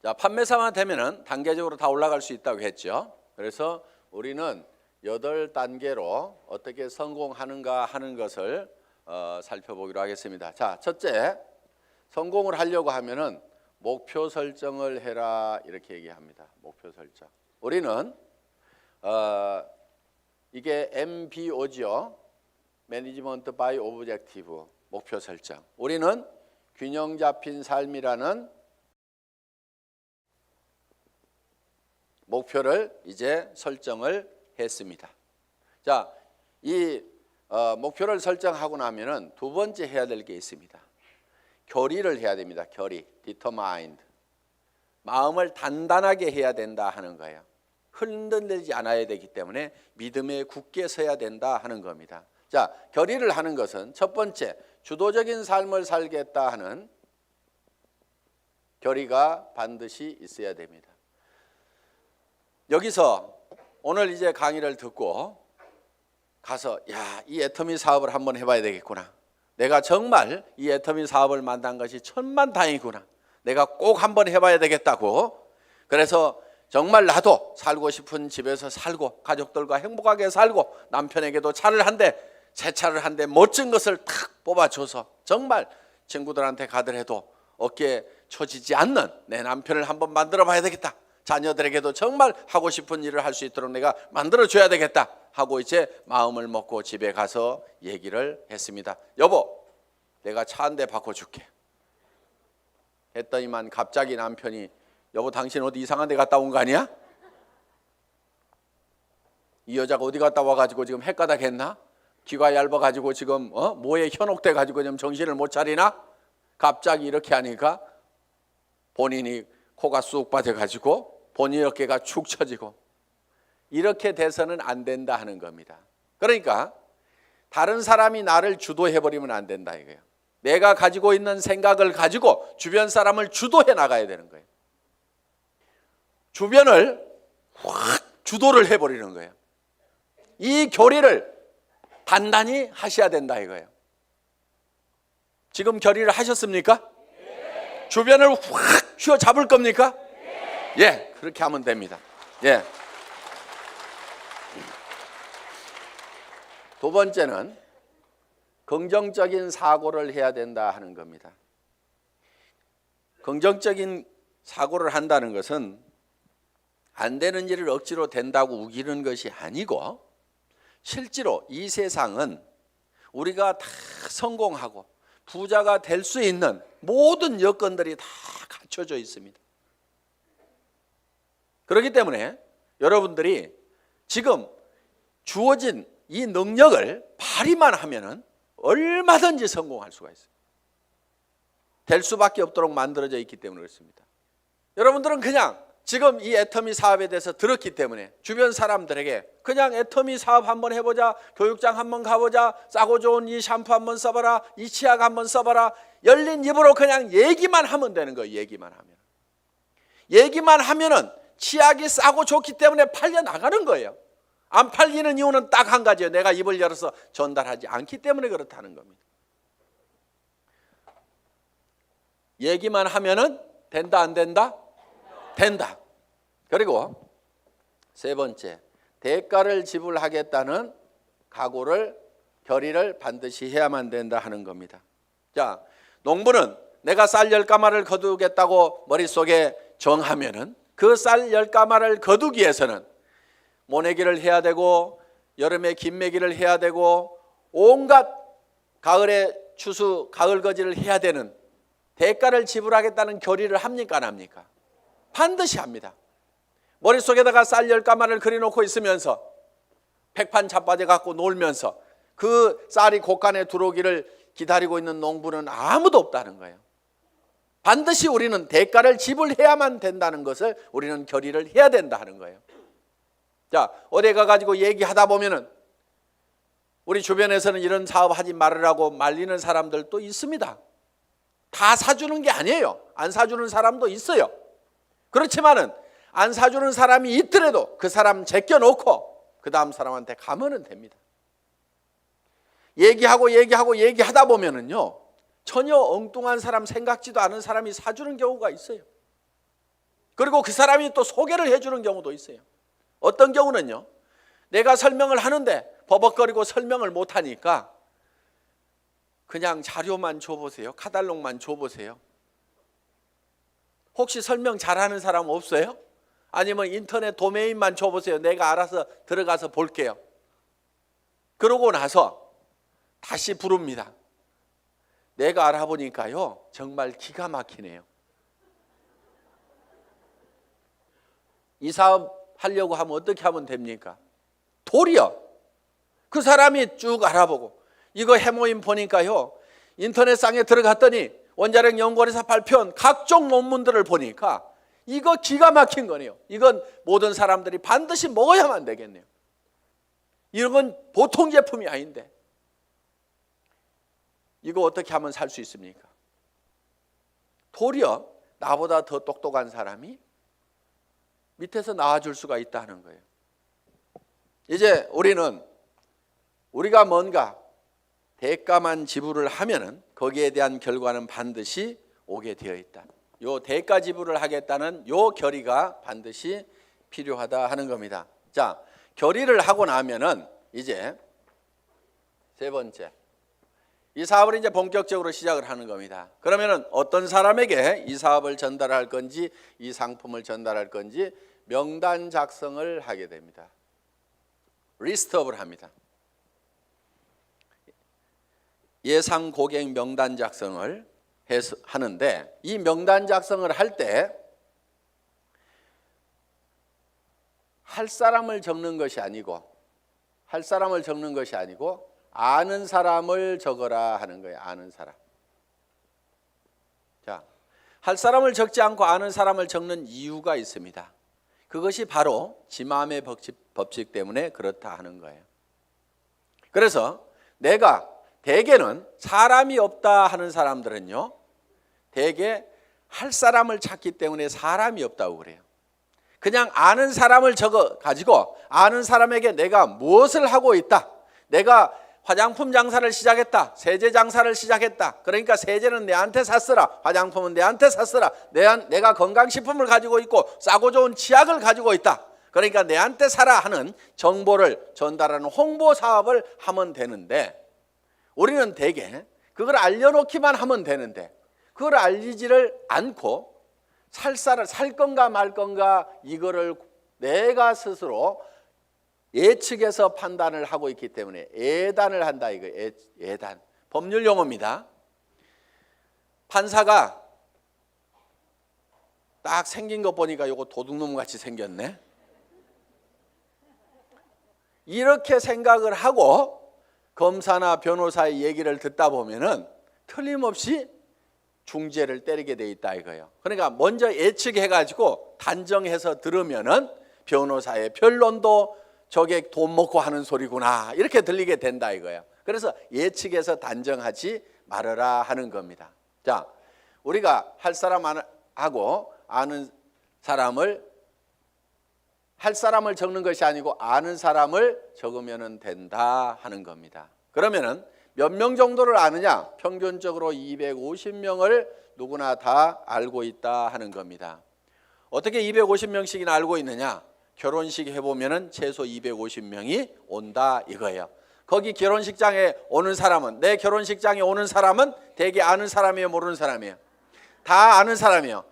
자, 판매사만 되면은 단계적으로 다 올라갈 수 있다고 했죠. 그래서 우리는 8단계로 어떻게 성공하는가 하는 것을 살펴보기로 하겠습니다. 자, 첫째, 성공을 하려고 하면은 목표 설정을 해라 이렇게 얘기합니다. 목표 설정. 우리는 이게 MBO죠. Management by Objective, 목표 설정. 우리는 균형 잡힌 삶이라는 목표를 이제 설정을 했습니다. 자, 이 목표를 설정하고 나면은 두 번째 해야 될 게 있습니다. 결의를 해야 됩니다. 결의, determined. 마음을 단단하게 해야 된다 하는 거예요. 흔들리지 않아야 되기 때문에 믿음에 굳게 서야 된다 하는 겁니다. 자, 결의를 하는 것은 첫 번째, 주도적인 삶을 살겠다 하는 결의가 반드시 있어야 됩니다. 여기서 오늘 이제 강의를 듣고 가서 이 애터미 사업을 한번 해봐야 되겠구나. 내가 정말 이 애터미 사업을 만난 것이 천만다행이구나. 내가 꼭 한번 해봐야 되겠다고. 그래서 정말 나도 살고 싶은 집에서 살고 가족들과 행복하게 살고 남편에게도 차를 한 대, 새 차를 한 대 멋진 것을 탁 뽑아줘서 정말 친구들한테 가더라도 어깨에 처지지 않는 내 남편을 한번 만들어 봐야 되겠다. 자녀들에게도 정말 하고 싶은 일을 할 수 있도록 내가 만들어줘야 되겠다 하고 이제 마음을 먹고 집에 가서 얘기를 했습니다. 여보, 내가 차 한 대 바꿔줄게 했더니만 갑자기 남편이 여보, 당신 어디 이상한 데 갔다 온 거 아니야? 이 여자가 어디 갔다 와가지고 지금 헷가닥 했나? 귀가 얇아가지고 지금 뭐에 현혹돼가지고 지금 정신을 못 차리나? 갑자기 이렇게 하니까 본인이 코가 쑥 빠져가지고 본인 어깨가 축 처지고 이렇게 돼서는 안 된다 하는 겁니다. 그러니까 다른 사람이 나를 주도해버리면 안 된다 이거예요. 내가 가지고 있는 생각을 가지고 주변 사람을 주도해 나가야 되는 거예요. 주변을 확 주도를 해버리는 거예요. 이 결의를 단단히 하셔야 된다 이거예요. 지금 결의를 하셨습니까? 네. 주변을 확 휘어잡을 겁니까? 네. 예, 그렇게 하면 됩니다. 예. 두 번째는 긍정적인 사고를 해야 된다 하는 겁니다. 긍정적인 사고를 한다는 것은 안 되는 일을 억지로 된다고 우기는 것이 아니고 실제로 이 세상은 우리가 다 성공하고 부자가 될 수 있는 모든 여건들이 다 갖춰져 있습니다. 그렇기 때문에 여러분들이 지금 주어진 이 능력을 발휘만 하면은 얼마든지 성공할 수가 있어요. 될 수밖에 없도록 만들어져 있기 때문에 그렇습니다. 여러분들은 그냥 지금 이 애터미 사업에 대해서 들었기 때문에 주변 사람들에게 그냥 애터미 사업 한번 해보자, 교육장 한번 가보자, 싸고 좋은 이 샴푸 한번 써봐라, 이 치약 한번 써봐라, 열린 입으로 그냥 얘기만 하면 되는 거예요. 얘기만 하면은 치약이 싸고 좋기 때문에 팔려 나가는 거예요. 안 팔리는 이유는 딱 한 가지예요. 내가 입을 열어서 전달하지 않기 때문에 그렇다는 겁니다. 얘기만 하면은 된다 안 된다? 된다. 그리고 세 번째, 대가를 지불하겠다는 각오를 결의를 반드시 해야만 된다 하는 겁니다. 자, 농부는 내가 쌀 10가마를 거두겠다고 머릿속에 정하면은 그 쌀 10가마를 거두기 위해서는 모내기를 해야 되고 여름에 김매기를 해야 되고 온갖 가을에 추수 가을 거지를 해야 되는 대가를 지불하겠다는 결의를 합니까 안 합니까? 반드시 합니다. 머릿속에다가 쌀 10가마를 그려놓고 있으면서 백판 자빠져 갖고 놀면서 그 쌀이 곳간에 들어오기를 기다리고 있는 농부는 아무도 없다는 거예요. 반드시 우리는 대가를 지불해야만 된다는 것을 우리는 결의를 해야 된다 하는 거예요. 자, 어디 가가지고 얘기하다 보면은 우리 주변에서는 이런 사업 하지 말으라고 말리는 사람들도 있습니다. 다 사주는 게 아니에요. 안 사주는 사람도 있어요. 그렇지만은 안 사주는 사람이 있더라도 그 사람 제껴놓고 그 다음 사람한테 가면은 됩니다. 얘기하다 보면은요 전혀 엉뚱한 사람, 생각지도 않은 사람이 사주는 경우가 있어요. 그리고 그 사람이 또 소개를 해주는 경우도 있어요. 어떤 경우는요, 내가 설명을 하는데 버벅거리고 설명을 못하니까 그냥 자료만 줘보세요. 카탈로그만 줘보세요. 혹시 설명 잘하는 사람 없어요? 아니면 인터넷 도메인만 줘보세요. 내가 알아서 들어가서 볼게요. 그러고 나서 다시 부릅니다. 내가 알아보니까요, 정말 기가 막히네요. 이 사업 하려고 하면 어떻게 하면 됩니까? 도리어 그 사람이 쭉 알아보고, 이거 해모임 보니까요, 인터넷상에 들어갔더니 원자력 연구원에서 발표한 각종 논문들을 보니까 이거 기가 막힌 거네요. 이건 모든 사람들이 반드시 먹어야만 되겠네요. 이런 건 보통 제품이 아닌데 이거 어떻게 하면 살 수 있습니까? 도리어 나보다 더 똑똑한 사람이 밑에서 나와줄 수가 있다는 거예요. 이제 우리가 뭔가 대가만 지불을 하면은 거기에 대한 결과는 반드시 오게 되어 있다. 요 대가 지불을 하겠다는 요 결의가 반드시 필요하다 하는 겁니다. 자, 결의를 하고 나면은 이제 세 번째, 이 사업을 이제 본격적으로 시작을 하는 겁니다. 그러면은 어떤 사람에게 이 사업을 전달할 건지, 이 상품을 전달할 건지 명단 작성을 하게 됩니다. 리스트업을 합니다. 예상 고객 명단 작성을 하는데, 이 명단 작성을 할 때 할 사람을 적는 것이 아니고 아는 사람을 적어라 하는 거예요. 아는 사람. 자, 할 사람을 적지 않고 아는 사람을 적는 이유가 있습니다. 그것이 바로 지마음의 법칙 때문에 그렇다 하는 거예요. 그래서 내가 대개는 사람이 없다 하는 사람들은요, 대개 할 사람을 찾기 때문에 사람이 없다고 그래요. 그냥 아는 사람을 적어 가지고 아는 사람에게 내가 무엇을 하고 있다, 내가 화장품 장사를 시작했다, 세제 장사를 시작했다, 그러니까 세제는 내한테 샀으라, 화장품은 내한테 샀으라, 내가 건강식품을 가지고 있고 싸고 좋은 치약을 가지고 있다, 그러니까 내한테 사라 하는 정보를 전달하는 홍보 사업을 하면 되는데, 우리는 대개 그걸 알려놓기만 하면 되는데 그걸 알리지를 않고 살 건가 말 건가 이거를 내가 스스로 예측해서 판단을 하고 있기 때문에 예단을 한다, 이거 예단. 법률 용어입니다. 판사가 딱 생긴 거 보니까 이거 도둑놈 같이 생겼네, 이렇게 생각을 하고 검사나 변호사의 얘기를 듣다 보면은 틀림없이 중재를 때리게 돼 있다 이거예요. 그러니까 먼저 예측해가지고 단정해서 들으면은 변호사의 변론도 저게 돈 먹고 하는 소리구나 이렇게 들리게 된다 이거예요. 그래서 예측해서 단정하지 말아라 하는 겁니다. 자, 우리가 할 사람하고 아는 사람을, 할 사람을 적는 것이 아니고 아는 사람을 적으면 된다 하는 겁니다. 그러면은 몇 명 정도를 아느냐? 평균적으로 250명을 누구나 다 알고 있다 하는 겁니다. 어떻게 250명씩이나 알고 있느냐? 결혼식 해보면은 최소 250명이 온다 이거예요. 거기 결혼식장에 오는 사람은, 내 결혼식장에 오는 사람은 대개 아는 사람이에요, 모르는 사람이에요? 다 아는 사람이에요.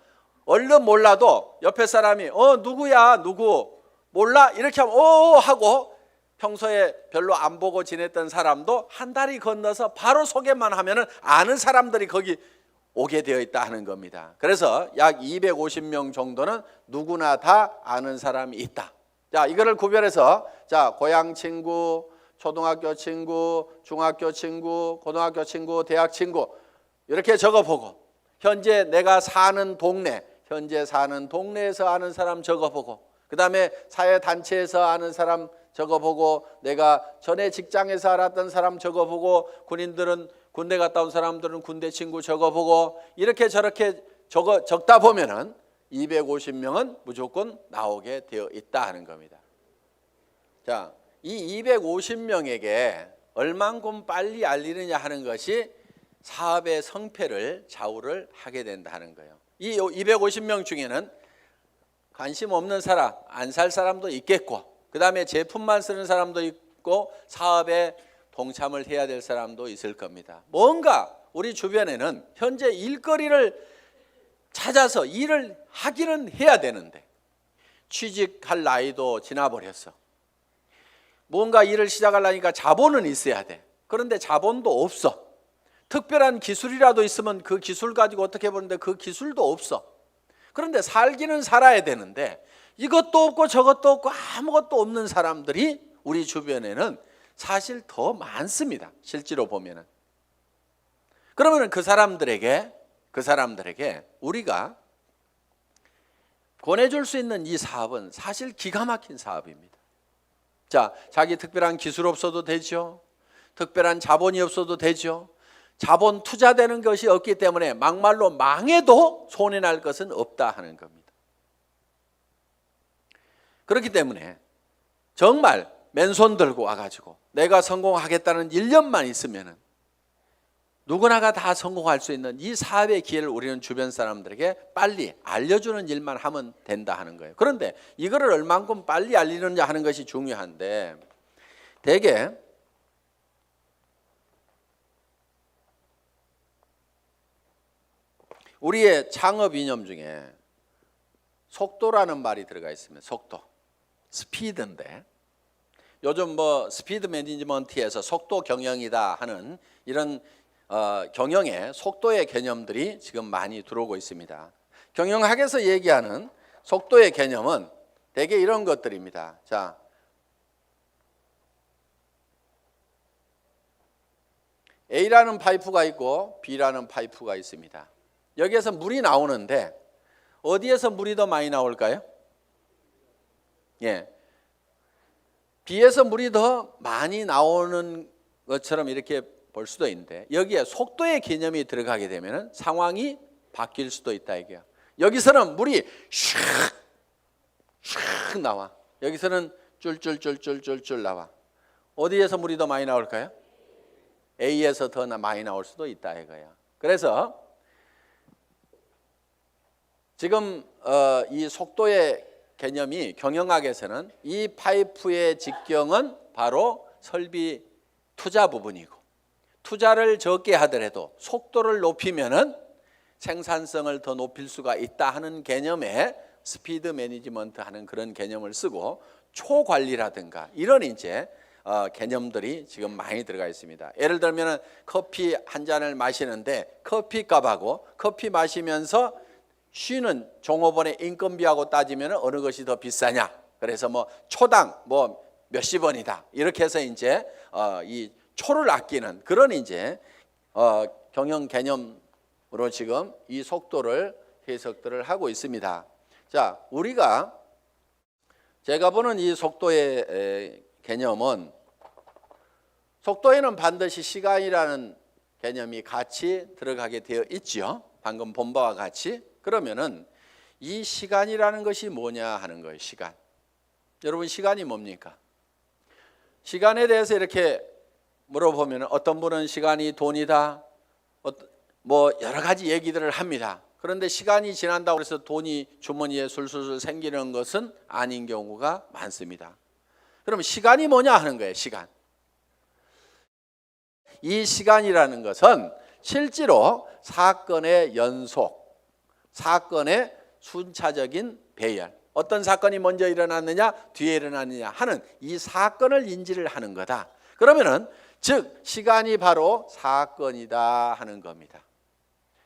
얼른 몰라도 옆에 사람이 누구야, 누구 몰라? 이렇게 하면 하고, 평소에 별로 안 보고 지냈던 사람도 한 다리 건너서 바로 소개만 하면은 아는 사람들이 거기 오게 되어 있다 하는 겁니다. 그래서 약 250명 정도는 누구나 다 아는 사람이 있다. 자, 이거를 구별해서, 자, 고향 친구, 초등학교 친구, 중학교 친구, 고등학교 친구, 대학 친구 이렇게 적어보고, 현재 내가 사는 동네, 현재 사는 동네에서 아는 사람 적어보고, 그 다음에 사회단체에서 아는 사람 적어보고, 내가 전에 직장에서 알았던 사람 적어보고, 군인들은 군대 갔다 온 사람들은 군대 친구 적어보고, 이렇게 저렇게 적다 보면은 250명은 무조건 나오게 되어 있다 하는 겁니다. 자, 이 250명에게 얼만큼 빨리 알리느냐 하는 것이 사업의 성패를 좌우를 하게 된다 하는 거예요. 이 250명 중에는 관심 없는 사람, 안 살 사람도 있겠고, 그 다음에 제품만 쓰는 사람도 있고, 사업에 동참을 해야 될 사람도 있을 겁니다. 뭔가 우리 주변에는 현재 일거리를 찾아서 일을 하기는 해야 되는데 취직할 나이도 지나버렸어. 뭔가 일을 시작하려니까 자본은 있어야 돼. 그런데 자본도 없어. 특별한 기술이라도 있으면 그 기술 가지고 어떻게 보는데 그 기술도 없어. 그런데 살기는 살아야 되는데 이것도 없고 저것도 없고 아무것도 없는 사람들이 우리 주변에는 사실 더 많습니다. 실제로 보면은. 그러면 그 사람들에게 우리가 권해줄 수 있는 이 사업은 사실 기가 막힌 사업입니다. 자, 자기 특별한 기술 없어도 되죠. 특별한 자본이 없어도 되죠. 자본 투자되는 것이 없기 때문에 막말로 망해도 손해날 것은 없다 하는 겁니다. 그렇기 때문에 정말 맨손 들고 와가지고 내가 성공하겠다는 1년만 있으면은 누구나가 다 성공할 수 있는 이 사업의 기회를 우리는 주변 사람들에게 빨리 알려주는 일만 하면 된다 하는 거예요. 그런데 이거를 얼만큼 빨리 알리느냐 하는 것이 중요한데 대개 우리의 창업 이념 중에 속도라는 말이 들어가 있습니다. 속도, 스피드인데 요즘 뭐 스피드 매니지먼트에서 속도 경영이다 하는 이런 경영의 속도의 개념들이 지금 많이 들어오고 있습니다. 경영학에서 얘기하는 속도의 개념은 대개 이런 것들입니다. 자, A라는 파이프가 있고 B라는 파이프가 있습니다. 여기에서 물이 나오는데 어디에서 물이 더 많이 나올까요? 예, B에서 물이 더 많이 나오는 것처럼 이렇게 볼 수도 있는데 여기에 속도의 개념이 들어가게 되면 상황이 바뀔 수도 있다 이게요. 여기서는 물이 슉 나와. 여기서는 쫄쫄쫄쫄쫄쫄 나와. 어디에서 물이 더 많이 나올까요? A에서 더 많이 나올 수도 있다 이거야. 그래서 지금 이 속도의 개념이 경영학에서는 이 파이프의 직경은 바로 설비 투자 부분이고 투자를 적게 하더라도 속도를 높이면은 생산성을 더 높일 수가 있다 하는 개념의 스피드 매니지먼트 하는 그런 개념을 쓰고 초관리라든가 이런 이제 개념들이 지금 많이 들어가 있습니다. 예를 들면 커피 한 잔을 마시는데 커피 값하고 커피 마시면서 쉬는 종업원의 인건비하고 따지면 어느 것이 더 비싸냐? 그래서 뭐 초당 뭐 몇십 원이다. 이렇게 해서 이제 이 초를 아끼는 그런 이제 경영 개념으로 지금 이 속도를 해석들을 하고 있습니다. 자, 우리가 제가 보는 이 속도의 개념은 속도에는 반드시 시간이라는 개념이 같이 들어가게 되어 있죠. 방금 본 바와 같이. 그러면은 이 시간이라는 것이 뭐냐 하는 거예요. 시간. 여러분 시간이 뭡니까? 시간에 대해서 이렇게 물어보면 어떤 분은 시간이 돈이다. 뭐 여러 가지 얘기들을 합니다. 그런데 시간이 지난다고 해서 돈이 주머니에 술술술 생기는 것은 아닌 경우가 많습니다. 그럼 시간이 뭐냐 하는 거예요. 시간. 이 시간이라는 것은 실제로 사건의 연속, 사건의 순차적인 배열, 어떤 사건이 먼저 일어났느냐 뒤에 일어났느냐 하는 이 사건을 인지를 하는 거다. 그러면은 즉 시간이 바로 사건이다 하는 겁니다.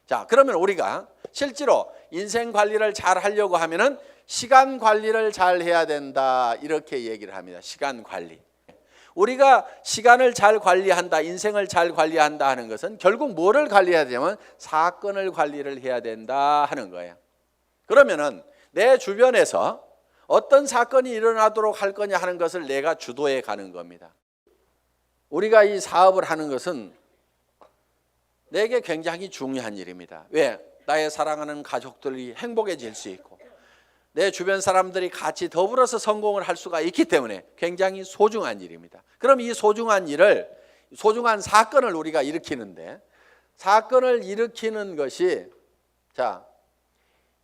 자, 그러면 우리가 실제로 인생 관리를 잘 하려고 하면은 시간 관리를 잘 해야 된다 이렇게 얘기를 합니다. 시간 관리. 우리가 시간을 잘 관리한다, 인생을 잘 관리한다 하는 것은 결국 뭐를 관리해야 되냐면 사건을 관리를 해야 된다 하는 거예요. 그러면은 내 주변에서 어떤 사건이 일어나도록 할 거냐 하는 것을 내가 주도해 가는 겁니다. 우리가 이 사업을 하는 것은 내게 굉장히 중요한 일입니다. 왜? 나의 사랑하는 가족들이 행복해질 수 있고 내 주변 사람들이 같이 더불어서 성공을 할 수가 있기 때문에 굉장히 소중한 일입니다. 그럼 이 소중한 일을, 소중한 사건을 우리가 일으키는데 사건을 일으키는 것이 자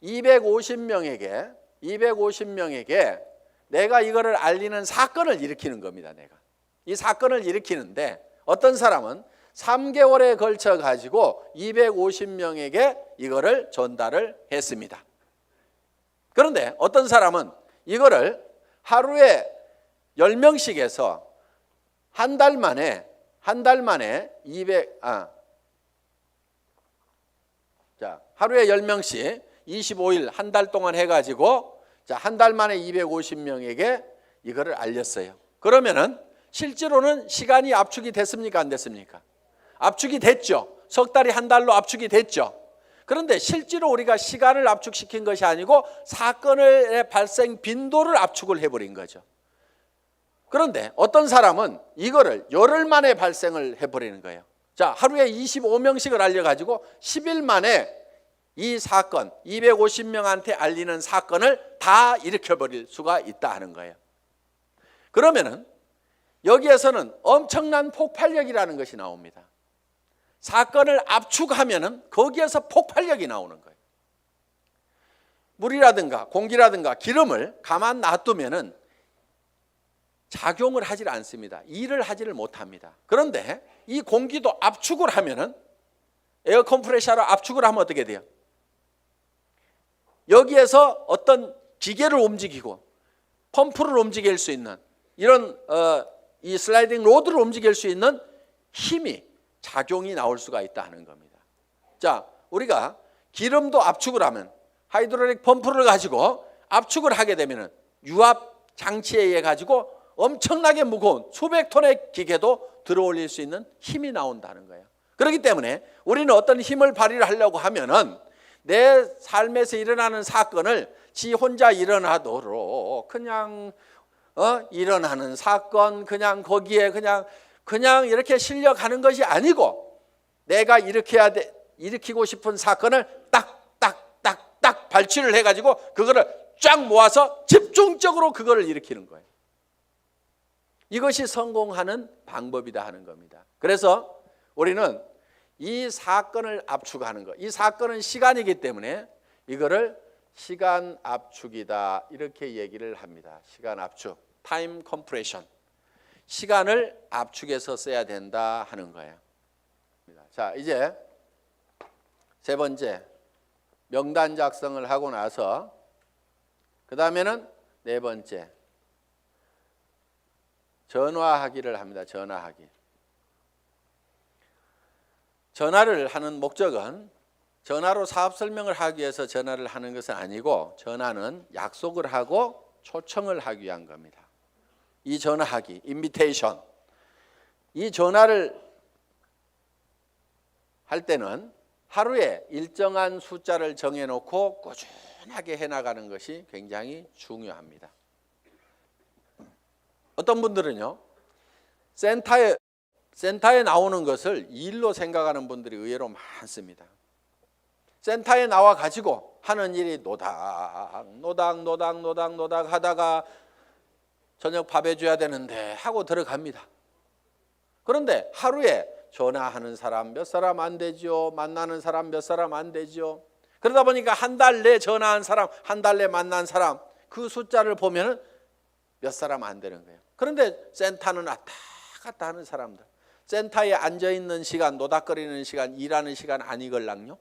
250명에게 250명에게 내가 이거를 알리는 사건을 일으키는 겁니다. 내가 이 사건을 일으키는데 어떤 사람은 3개월에 걸쳐 가지고 250명에게 이거를 전달을 했습니다. 그런데 어떤 사람은 이거를 하루에 10명씩 해서 한 달 만에 200 하루에 10명씩 25일 한 달 동안 해 가지고 한 달 만에 250명에게 이거를 알렸어요. 그러면은 실제로는 시간이 압축이 됐습니까? 안 됐습니까? 압축이 됐죠. 석 달이 한 달로 압축이 됐죠. 그런데 실제로 우리가 시간을 압축시킨 것이 아니고 사건의 발생 빈도를 압축을 해버린 거죠. 그런데 어떤 사람은 이거를 열흘 만에 발생을 해버리는 거예요. 자, 하루에 25명씩을 알려가지고 10일 만에 이 사건, 250명한테 알리는 사건을 다 일으켜버릴 수가 있다 하는 거예요. 그러면은 여기에서는 엄청난 폭발력이라는 것이 나옵니다. 사건을 압축하면은 거기에서 폭발력이 나오는 거예요. 물이라든가 공기라든가 기름을 가만 놔두면은 작용을 하질 않습니다. 일을 하지를 못합니다. 그런데 이 공기도 압축을 하면은 에어 컴프레셔로 압축을 하면 어떻게 돼요? 여기에서 어떤 기계를 움직이고 펌프를 움직일 수 있는 이런 이 슬라이딩 로드를 움직일 수 있는 힘이 작용이 나올 수가 있다 하는 겁니다. 자, 우리가 기름도 압축을 하면 하이드롤릭 펌프를 가지고 압축을 하게 되면은 유압 장치에 의해 가지고 엄청나게 무거운 수백 톤의 기계도 들어올릴 수 있는 힘이 나온다는 거예요. 그렇기 때문에 우리는 어떤 힘을 발휘를 하려고 하면은 내 삶에서 일어나는 사건을 지 혼자 일어나도록 그냥 일어나는 사건 그냥 거기에 그냥 이렇게 실려가는 것이 아니고 내가 일으키고 싶은 사건을 딱 발치를 해가지고 그거를 쫙 모아서 집중적으로 그거를 일으키는 거예요. 이것이 성공하는 방법이다 하는 겁니다. 그래서 우리는 이 사건을 압축하는 것, 이 사건은 시간이기 때문에 이거를 시간 압축이다 이렇게 얘기를 합니다. 시간 압축, 타임 컴프레션. 시간을 압축해서 써야 된다 하는 거예요. 자, 이제 세 번째 명단 작성을 하고 나서 그 다음에는 네 번째 전화하기를 합니다. 전화하기. 전화를 하는 목적은 전화로 사업 설명을 하기 위해서 전화를 하는 것은 아니고 전화는 약속을 하고 초청을 하기 위한 겁니다. 이 전화하기, 인비테이션. 이 전화를 할 때는 하루에 일정한 숫자를 정해놓고 꾸준하게 해나가는 것이 굉장히 중요합니다. 어떤 분들은요, 센터에 나오는 것을 일로 생각하는 분들이 의외로 많습니다. 센터에 나와 가지고 하는 일이 노닥 하다가 저녁 밥 해줘야 되는데 하고 들어갑니다. 그런데 하루에 전화하는 사람 몇 사람 안 되죠. 만나는 사람 몇 사람 안 되죠. 그러다 보니까 한 달 내 전화한 사람, 한 달 내 만난 사람 그 숫자를 보면은 몇 사람 안 되는 거예요. 그런데 센터는 왔다 갔다 하는 사람들, 센터에 앉아있는 시간, 노닥거리는 시간, 일하는 시간 아니걸랑요?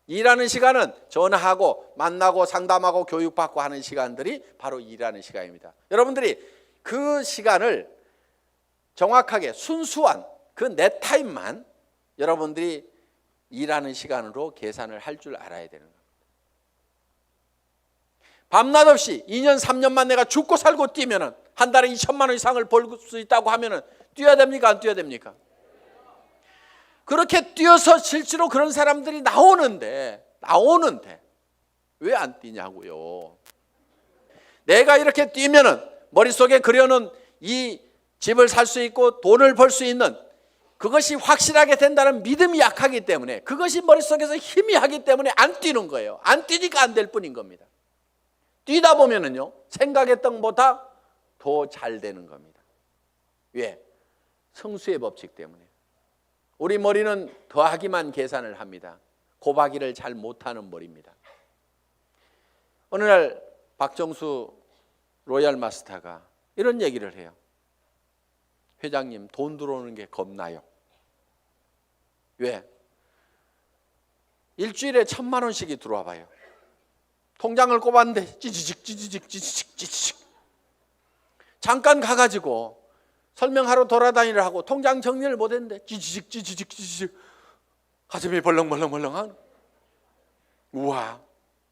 일하는 시간은 전화하고 만나고 상담하고 교육받고 하는 시간들이 바로 일하는 시간입니다. 여러분들이 그 시간을 정확하게 순수한 그 내 타임만 여러분들이 일하는 시간으로 계산을 할 줄 알아야 되는 겁니다. 밤낮 없이 2년 3년만 내가 죽고 살고 뛰면은 한 달에 2천만 원 이상을 벌 수 있다고 하면은 뛰어야 됩니까? 안 뛰어야 됩니까? 그렇게 뛰어서 실제로 그런 사람들이 나오는데 왜 안 뛰냐고요. 내가 이렇게 뛰면은 머릿속에 그려놓은 이 집을 살 수 있고 돈을 벌 수 있는 그것이 확실하게 된다는 믿음이 약하기 때문에 그것이 머릿속에서 희미하기 때문에 안 뛰는 거예요. 안 뛰니까 안 될 뿐인 겁니다. 뛰다 보면은요, 생각했던 것보다 더 잘 되는 겁니다. 왜? 성수의 법칙 때문에. 우리 머리는 더하기만 계산을 합니다. 곱하기를 잘 못하는 머리입니다. 어느 날 박정수 로얄 마스터가 이런 얘기를 해요. 회장님, 돈 들어오는 게 겁나요. 왜? 일주일에 1,000만 원씩이 들어와 봐요. 통장을 꼽았는데 찌지직 잠깐 가가지고 설명하러 돌아다니려 하고 통장 정리를 못했는데 찌지직 가슴이 벌렁벌렁한. 우와,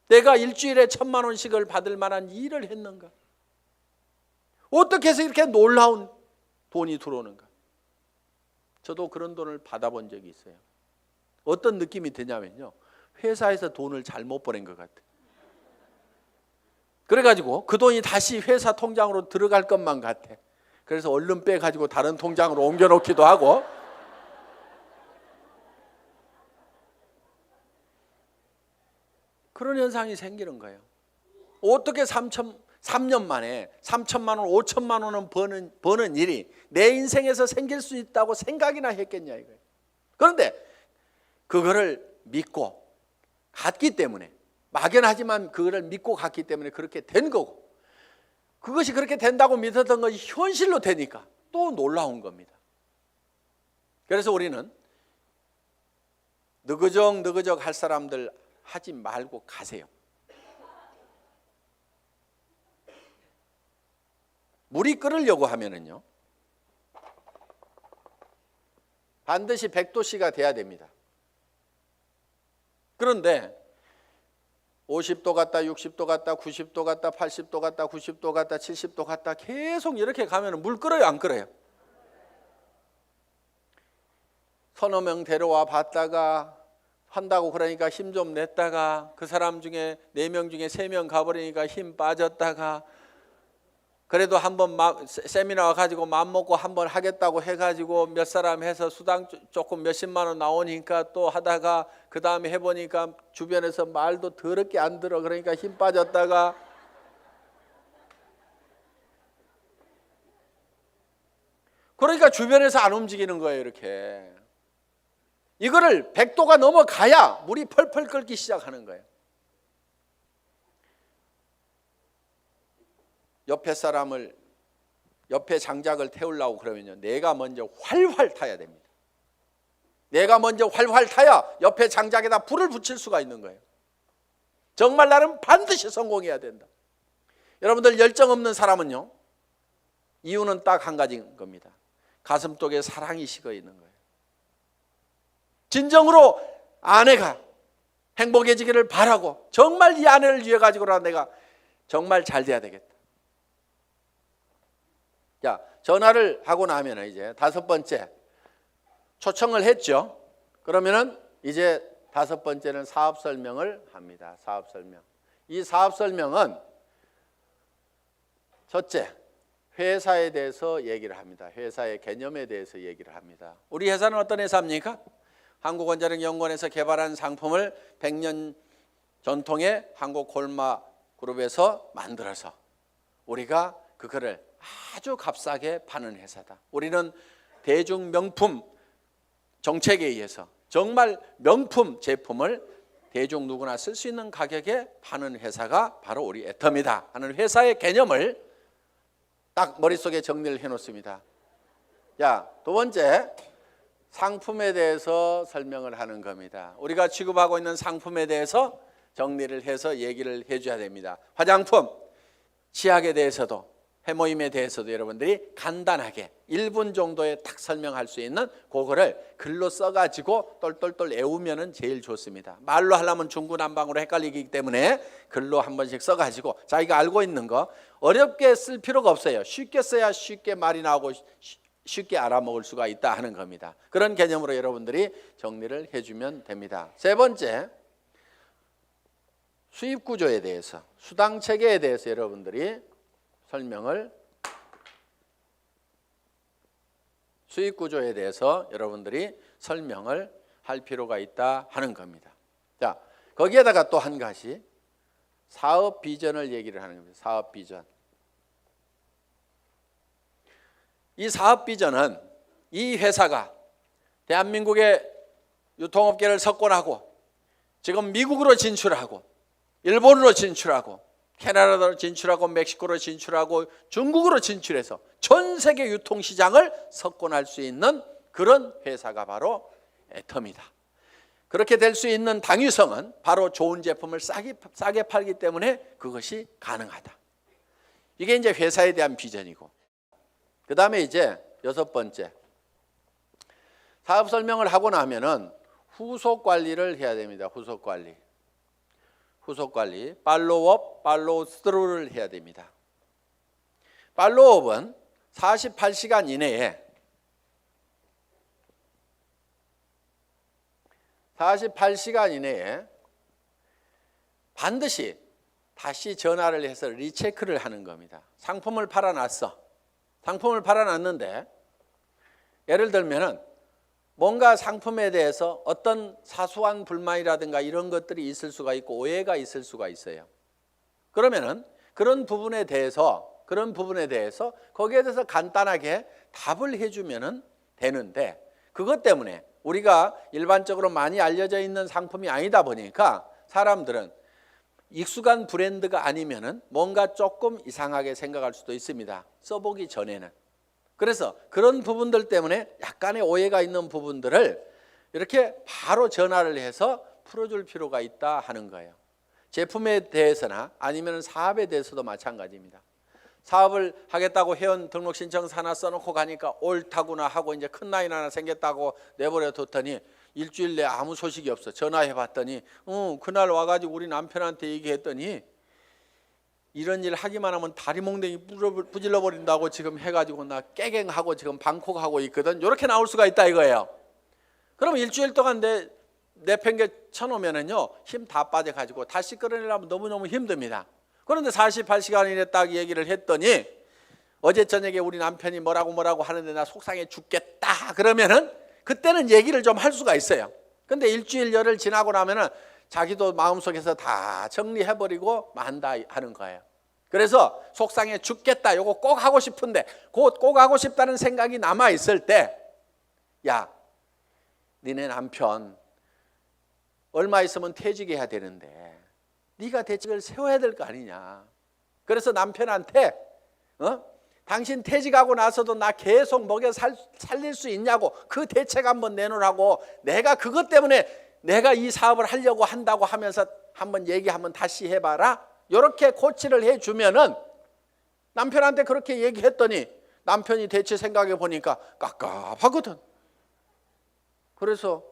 내가 일주일에 1,000만 원씩을 받을 만한 일을 했는가? 어떻게 해서 이렇게 놀라운 돈이 들어오는가? 저도 그런 돈을 받아본 적이 있어요. 어떤 느낌이 드냐면요, 회사에서 돈을 잘못 보낸 것 같아요. 그래가지고 그 돈이 다시 회사 통장으로 들어갈 것만 같아. 그래서 얼른 빼가지고 다른 통장으로 옮겨놓기도 하고. 그런 현상이 생기는 거예요. 어떻게 3년 만에 3천만 원, 5천만 원은 버는 일이 내 인생에서 생길 수 있다고 생각이나 했겠냐 이거예요. 그런데 그거를 믿고 갔기 때문에, 막연하지만 그거를 믿고 갔기 때문에 그렇게 된 거고, 그것이 그렇게 된다고 믿었던 것이 현실로 되니까 또 놀라운 겁니다. 그래서 우리는 느그적 할 사람들 하지 말고 가세요. 물이 끓으려고 하면은요, 반드시 100도씨가 돼야 됩니다. 그런데 50도 갔다 60도 갔다 90도 갔다 80도 갔다 90도 갔다 70도 갔다 계속 이렇게 가면 물 끓어요, 안 끓어요? 서너 명 데려와 봤다가 한다고 그러니까 힘 좀 냈다가 그 사람 중에 4명 중에 3명 가버리니까 힘 빠졌다가, 그래도 한번 세미나 와가지고 마음먹고 한번 하겠다고 해가지고 몇 사람 해서 수당 조금 몇십만 원 나오니까 또 하다가 그 다음에 해보니까 주변에서 말도 더럽게 안 들어. 그러니까 힘 빠졌다가, 그러니까 주변에서 안 움직이는 거예요. 이렇게 이거를 100도가 넘어가야 물이 펄펄 끓기 시작하는 거예요. 옆에 장작을 태우려고 그러면요, 내가 먼저 활활 타야 됩니다. 내가 먼저 활활 타야 옆에 장작에다 불을 붙일 수가 있는 거예요. 정말 나는 반드시 성공해야 된다. 여러분들, 열정 없는 사람은요, 이유는 딱 한 가지인 겁니다. 가슴속에 사랑이 식어 있는 거예요. 진정으로 아내가 행복해지기를 바라고, 정말 이 아내를 위해 가지고라도 내가 정말 잘 돼야 되겠다. 자, 전화를 하고 나면 이제 5번째 초청을 했죠. 그러면은 이제 5번째는 사업 설명을 합니다. 사업 설명. 이 사업 설명은 첫째, 회사에 대해서 얘기를 합니다. 회사의 개념에 대해서 얘기를 합니다. 우리 회사는 어떤 회사입니까? 한국원자력연구원에서 개발한 상품을 100년 전통의 한국콜마 그룹에서 만들어서 우리가 그거를 아주 값싸게 파는 회사다. 우리는 대중 명품 정책에 의해서 정말 명품 제품을 대중 누구나 쓸 수 있는 가격에 파는 회사가 바로 우리 애터미다 하는 회사의 개념을 딱 머릿속에 정리를 해놓습니다. 자, 두 번째, 상품에 대해서 설명을 하는 겁니다. 우리가 취급하고 있는 상품에 대해서 정리를 해서 얘기를 해줘야 됩니다. 화장품, 치약에 대해서도, 해모임에 대해서도 여러분들이 간단하게 1분 정도에 딱 설명할 수 있는 그거를 글로 써가지고 똘똘똘 외우면 제일 좋습니다. 말로 하려면 중구난방으로 헷갈리기 때문에 글로 한 번씩 써가지고 자기가 알고 있는 거 어렵게 쓸 필요가 없어요. 쉽게 써야 쉽게 말이 나오고 쉽게 알아먹을 수가 있다 하는 겁니다. 그런 개념으로 여러분들이 정리를 해주면 됩니다. 세 번째, 수입 구조에 대해서, 수당 체계에 대해서 여러분들이 설명을, 수입 구조에 대해서 여러분들이 설명을 할 필요가 있다 하는 겁니다. 자, 거기에다가 또 한 가지 사업 비전을 얘기를 하는 겁니다. 사업 비전. 이 사업 비전은 이 회사가 대한민국의 유통업계를 석권하고 지금 미국으로 진출하고 일본으로 진출하고 캐나다로 진출하고 멕시코로 진출하고 중국으로 진출해서 전 세계 유통시장을 석권할 수 있는 그런 회사가 바로 애텀이다. 그렇게 될 수 있는 당위성은 바로 좋은 제품을 싸게 팔기 때문에 그것이 가능하다. 이게 이제 회사에 대한 비전이고, 그 다음에 이제 6번째, 사업 설명을 하고 나면은 후속 관리를 해야 됩니다. 후속 관리, 팔로우업, 팔로우스루를 해야 됩니다. 팔로우업은 48시간 이내에 48시간 이내에 반드시 다시 전화를 해서 리체크를 하는 겁니다. 상품을 팔아놨어. 상품을 팔아놨는데 예를 들면은 뭔가 상품에 대해서 어떤 사소한 불만이라든가 이런 것들이 있을 수가 있고 오해가 있을 수가 있어요. 그러면은 그런 부분에 대해서 거기에 대해서 간단하게 답을 해주면은 되는데, 그것 때문에 우리가 일반적으로 많이 알려져 있는 상품이 아니다 보니까 사람들은 익숙한 브랜드가 아니면은 뭔가 조금 이상하게 생각할 수도 있습니다. 써보기 전에는. 그래서 그런 부분들 때문에 약간의 오해가 있는 부분들을 이렇게 바로 전화를 해서 풀어줄 필요가 있다 하는 거예요. 제품에 대해서나 아니면 사업에 대해서도 마찬가지입니다. 사업을 하겠다고 회원 등록 신청서 하나 써놓고 가니까 옳다구나 하고 이제 큰 라인 하나 생겼다고 내버려 뒀더니 일주일 내에 아무 소식이 없어. 전화해 봤더니 그날 와가지고 우리 남편한테 얘기했더니 이런 일 하기만 하면 다리 몽둥이 부질러 버린다고 지금 해가지고 나 깨갱하고 지금 방콕하고 있거든. 이렇게 나올 수가 있다 이거예요. 그럼 일주일 동안 내팽개 쳐놓으면은요 힘 다 빠져가지고 다시 끌어내려면 너무너무 힘듭니다. 그런데 48시간 이내 딱 얘기를 했더니 어제 저녁에 우리 남편이 뭐라고 하는데 나 속상해 죽겠다 그러면은 그때는 얘기를 좀 할 수가 있어요. 근데 일주일 열흘 지나고 나면은 자기도 마음속에서 다 정리해버리고 만다 하는 거예요. 그래서 속상해 죽겠다 요거 꼭 하고 싶은데 꼭 하고 싶다는 생각이 남아있을 때, 야 니네 남편 얼마 있으면 퇴직해야 되는데 네가 대책을 세워야 될 거 아니냐. 그래서 남편한테 당신 퇴직하고 나서도 나 계속 먹여 살릴 수 있냐고 그 대책 한번 내놓으라고, 내가 그것 때문에 내가 이 사업을 하려고 한다고 하면서 한번 얘기 한번 다시 해봐라. 이렇게 코치를 해주면은 남편한테 그렇게 얘기했더니 남편이 대체 생각해 보니까 깝깝하거든. 그래서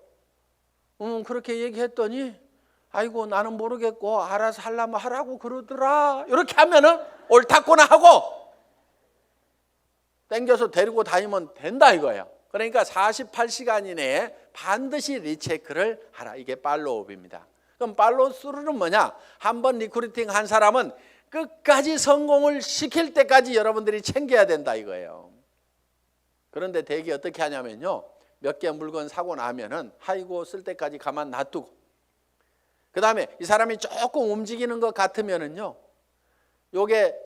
그렇게 얘기했더니 아이고 나는 모르겠고 알아서 하려면 하라고 그러더라. 이렇게 하면은 옳다구나 하고 땡겨서 데리고 다니면 된다 이거예요. 그러니까 48시간 이내에 반드시 리체크를 하라. 이게 팔로우업입니다. 그럼 팔로우스루는 뭐냐? 한번 리크루팅 한 사람은 끝까지 성공을 시킬 때까지 여러분들이 챙겨야 된다 이거예요. 그런데 대개 어떻게 하냐면요, 몇 개 물건 사고 나면은 아이고 쓸 때까지 가만 놔두고, 그 다음에 이 사람이 조금 움직이는 것 같으면은요, 요게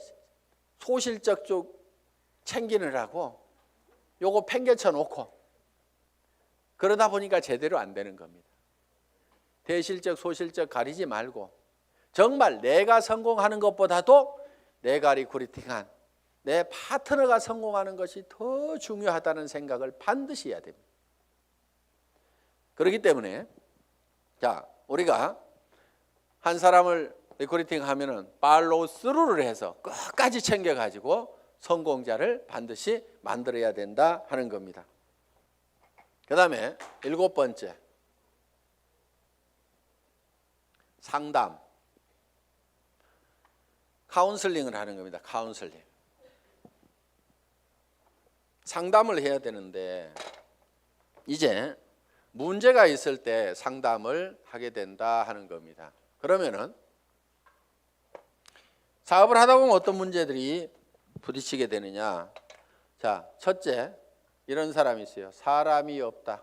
소실적 쪽 챙기느라고 요거 팽개쳐 놓고 그러다 보니까 제대로 안 되는 겁니다. 대실적 소실적 가리지 말고 정말 내가 성공하는 것보다도 내가 리크루팅한 내 파트너가 성공하는 것이 더 중요하다는 생각을 반드시 해야 됩니다. 그렇기 때문에 자, 우리가 한 사람을 리크루팅 하면은 팔로우 스루를 해서 끝까지 챙겨가지고 성공자를 반드시 만들어야 된다 하는 겁니다. 그 다음에 7번째, 상담, 카운슬링을 하는 겁니다. 카운슬링. 상담을 해야 되는데 이제 문제가 있을 때 상담을 하게 된다 하는 겁니다. 그러면은 사업을 하다 보면 어떤 문제들이 부딪히게 되느냐. 자, 첫째, 이런 사람이 있어요. 사람이 없다.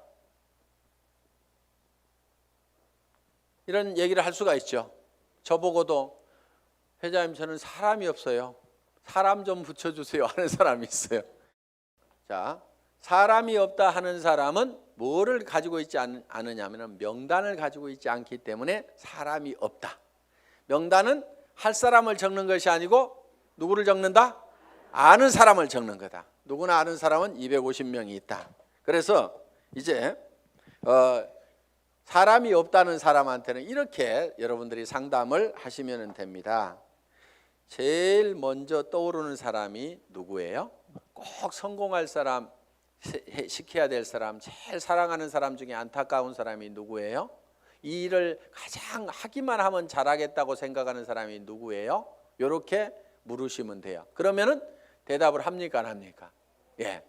이런 얘기를 할 수가 있죠. 저보고도 회장님 저는 사람이 없어요. 사람 좀 붙여주세요 하는 사람이 있어요. 자, 사람이 없다 하는 사람은 뭐를 가지고 있지 않느냐면 명단을 가지고 있지 않기 때문에 사람이 없다. 명단은 할 사람을 적는 것이 아니고 누구를 적는다? 아는 사람을 적는 거다. 누구나 아는 사람은 250명이 있다. 그래서 이제 사람이 없다는 사람한테는 이렇게 여러분들이 상담을 하시면 됩니다. 제일 먼저 떠오르는 사람이 누구예요? 꼭 성공할 사람, 시켜야 될 사람, 제일 사랑하는 사람 중에 안타까운 사람이 누구예요? 이 일을 가장 하기만 하면 잘하겠다고 생각하는 사람이 누구예요? 이렇게 물으시면 돼요. 그러면은 대답을 합니까 안 합니까? 예,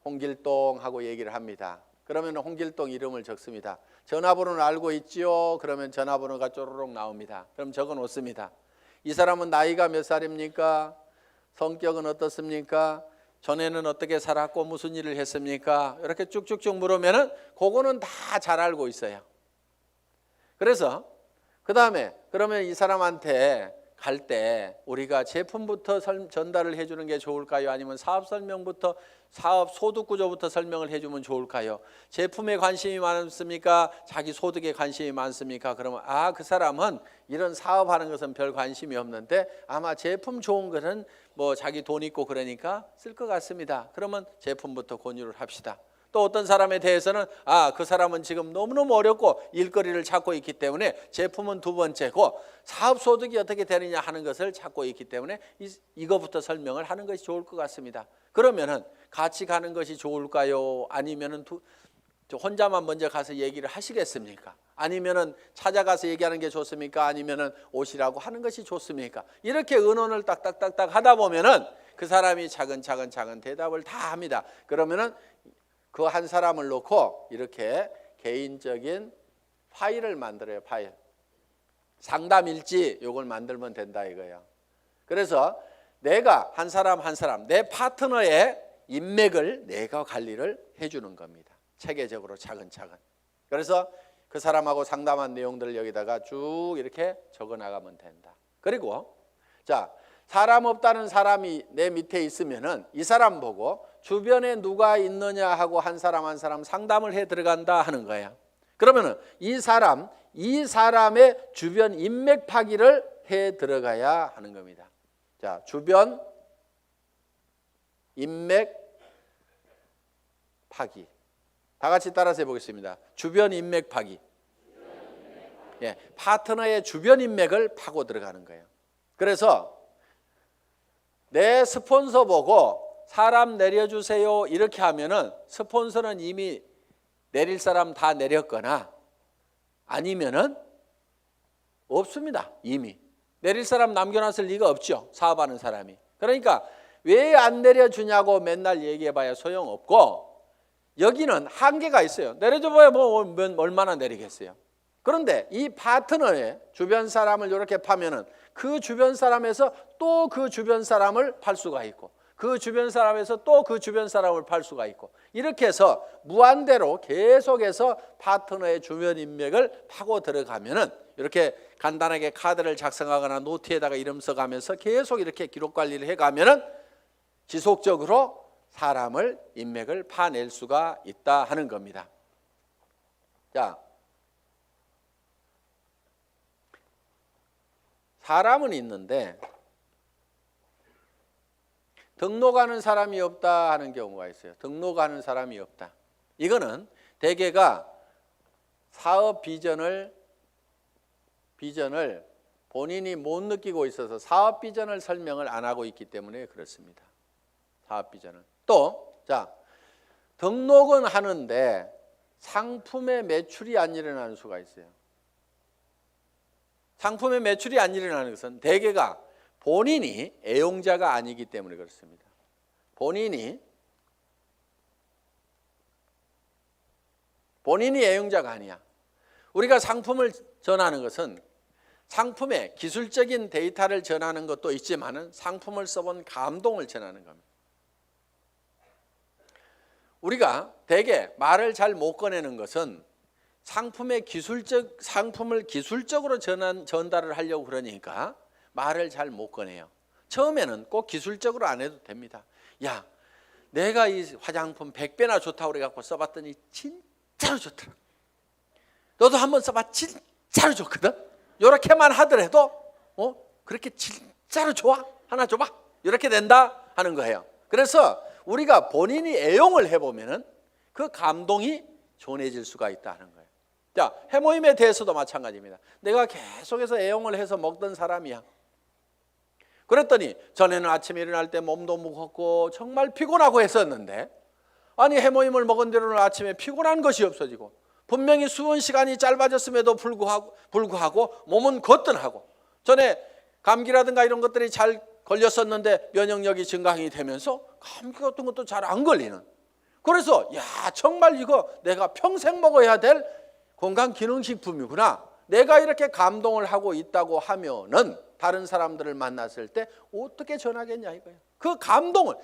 홍길동 하고 얘기를 합니다. 그러면 홍길동 이름을 적습니다. 전화번호는 알고 있지요? 그러면 전화번호가 쪼르륵 나옵니다. 그럼 적어 놓습니다. 이 사람은 나이가 몇 살입니까? 성격은 어떻습니까? 전에는 어떻게 살았고 무슨 일을 했습니까? 이렇게 쭉쭉쭉 물으면은 그거는 다 잘 알고 있어요. 그래서 그 다음에 그러면 이 사람한테 갈 때 우리가 제품부터 전달을 해주는 게 좋을까요? 아니면 사업 설명부터 사업 소득 구조부터 설명을 해주면 좋을까요? 제품에 관심이 많습니까? 자기 소득에 관심이 많습니까? 그러면 그 사람은 이런 사업하는 것은 별 관심이 없는데 아마 제품 좋은 것은 뭐 자기 돈 있고 그러니까 쓸 것 같습니다. 그러면 제품부터 권유를 합시다. 또 어떤 사람에 대해서는 그 사람은 지금 너무너무 어렵고 일거리를 찾고 있기 때문에 제품은 두 번째고 사업 소득이 어떻게 되느냐 하는 것을 찾고 있기 때문에 이거부터 설명을 하는 것이 좋을 것 같습니다. 그러면은 같이 가는 것이 좋을까요? 아니면은 혼자만 먼저 가서 얘기를 하시겠습니까? 아니면은 찾아가서 얘기하는 게 좋습니까? 아니면은 오시라고 하는 것이 좋습니까? 이렇게 의논을 딱딱딱딱 하다 보면은 그 사람이 차근차근 대답을 다 합니다. 그러면은 그 한 사람을 놓고 이렇게 개인적인 파일을 만들어요. 파일. 상담일지 요걸 만들면 된다 이거예요. 그래서 내가 한 사람 내 파트너의 인맥을 내가 관리를 해주는 겁니다. 체계적으로 차근차근. 그래서 그 사람하고 상담한 내용들을 여기다가 쭉 이렇게 적어 나가면 된다. 그리고 자, 사람 없다는 사람이 내 밑에 있으면은 이 사람 보고 주변에 누가 있느냐 하고 한 사람 상담을 해 들어간다 하는 거야. 그러면은 이 사람의 주변 인맥 파기를 해 들어가야 하는 겁니다. 자, 주변 인맥 파기. 다 같이 따라서 해보겠습니다. 주변 인맥 파기. 예, 파트너의 주변 인맥을 파고 들어가는 거예요. 그래서 내 스폰서 보고 사람 내려주세요 이렇게 하면은 스폰서는 이미 내릴 사람 다 내렸거나 아니면은 없습니다. 이미 내릴 사람 남겨놨을 리가 없죠. 사업하는 사람이. 그러니까 왜 안 내려주냐고 맨날 얘기해봐야 소용없고 여기는 한계가 있어요. 내려줘봐야 뭐 얼마나 내리겠어요. 그런데 이 파트너의 주변 사람을 이렇게 파면은 그 주변 사람에서 또 그 주변 사람을 팔 수가 있고 그 주변 사람에서 또 그 주변 사람을 팔 수가 있고 이렇게 해서 무한대로 계속해서 파트너의 주변 인맥을 파고 들어가면은 이렇게 간단하게 카드를 작성하거나 노트에다가 이름 써가면서 계속 이렇게 기록 관리를 해가면은 지속적으로 사람을 인맥을 파낼 수가 있다 하는 겁니다. 자, 사람은 있는데 등록하는 사람이 없다 하는 경우가 있어요. 등록하는 사람이 없다. 이거는 대개가 사업 비전을 본인이 못 느끼고 있어서 사업 비전을 설명을 안 하고 있기 때문에 그렇습니다. 사업 비전을. 또, 자, 등록은 하는데 상품의 매출이 안 일어나는 수가 있어요. 상품의 매출이 안 일어나는 것은 대개가 본인이 애용자가 아니기 때문에 그렇습니다. 본인이 애용자가 아니야. 우리가 상품을 전하는 것은 상품의 기술적인 데이터를 전하는 것도 있지만은 상품을 써본 감동을 전하는 겁니다. 우리가 대개 말을 잘 못 꺼내는 것은 상품을 기술적으로 전달을 하려고 그러니까 말을 잘 못 꺼내요. 처음에는 꼭 기술적으로 안 해도 됩니다. 야, 내가 이 화장품 100배나 좋다고 그래갖고 써봤더니 진짜로 좋더라. 너도 한번 써봐. 진짜로 좋거든. 이렇게만 하더라도 그렇게 진짜로 좋아? 하나 줘봐. 이렇게 된다 하는 거예요. 그래서 우리가 본인이 애용을 해보면은 그 감동이 전해질 수가 있다는 거예요. 자, 해모임에 대해서도 마찬가지입니다. 내가 계속해서 애용을 해서 먹던 사람이야. 그랬더니 전에는 아침에 일어날 때 몸도 무겁고 정말 피곤하고 했었는데, 아니 해모임을 먹은 뒤로는 아침에 피곤한 것이 없어지고 분명히 수면 시간이 짧아졌음에도 불구하고 몸은 거뜬하고, 전에 감기라든가 이런 것들이 잘 걸렸었는데 면역력이 증강이 되면서 감기 같은 것도 잘 안 걸리는, 그래서 야 정말 이거 내가 평생 먹어야 될 건강기능식품이구나, 내가 이렇게 감동을 하고 있다고 하면은 다른 사람들을 만났을 때 어떻게 전하겠냐 이거예요. 그 감동을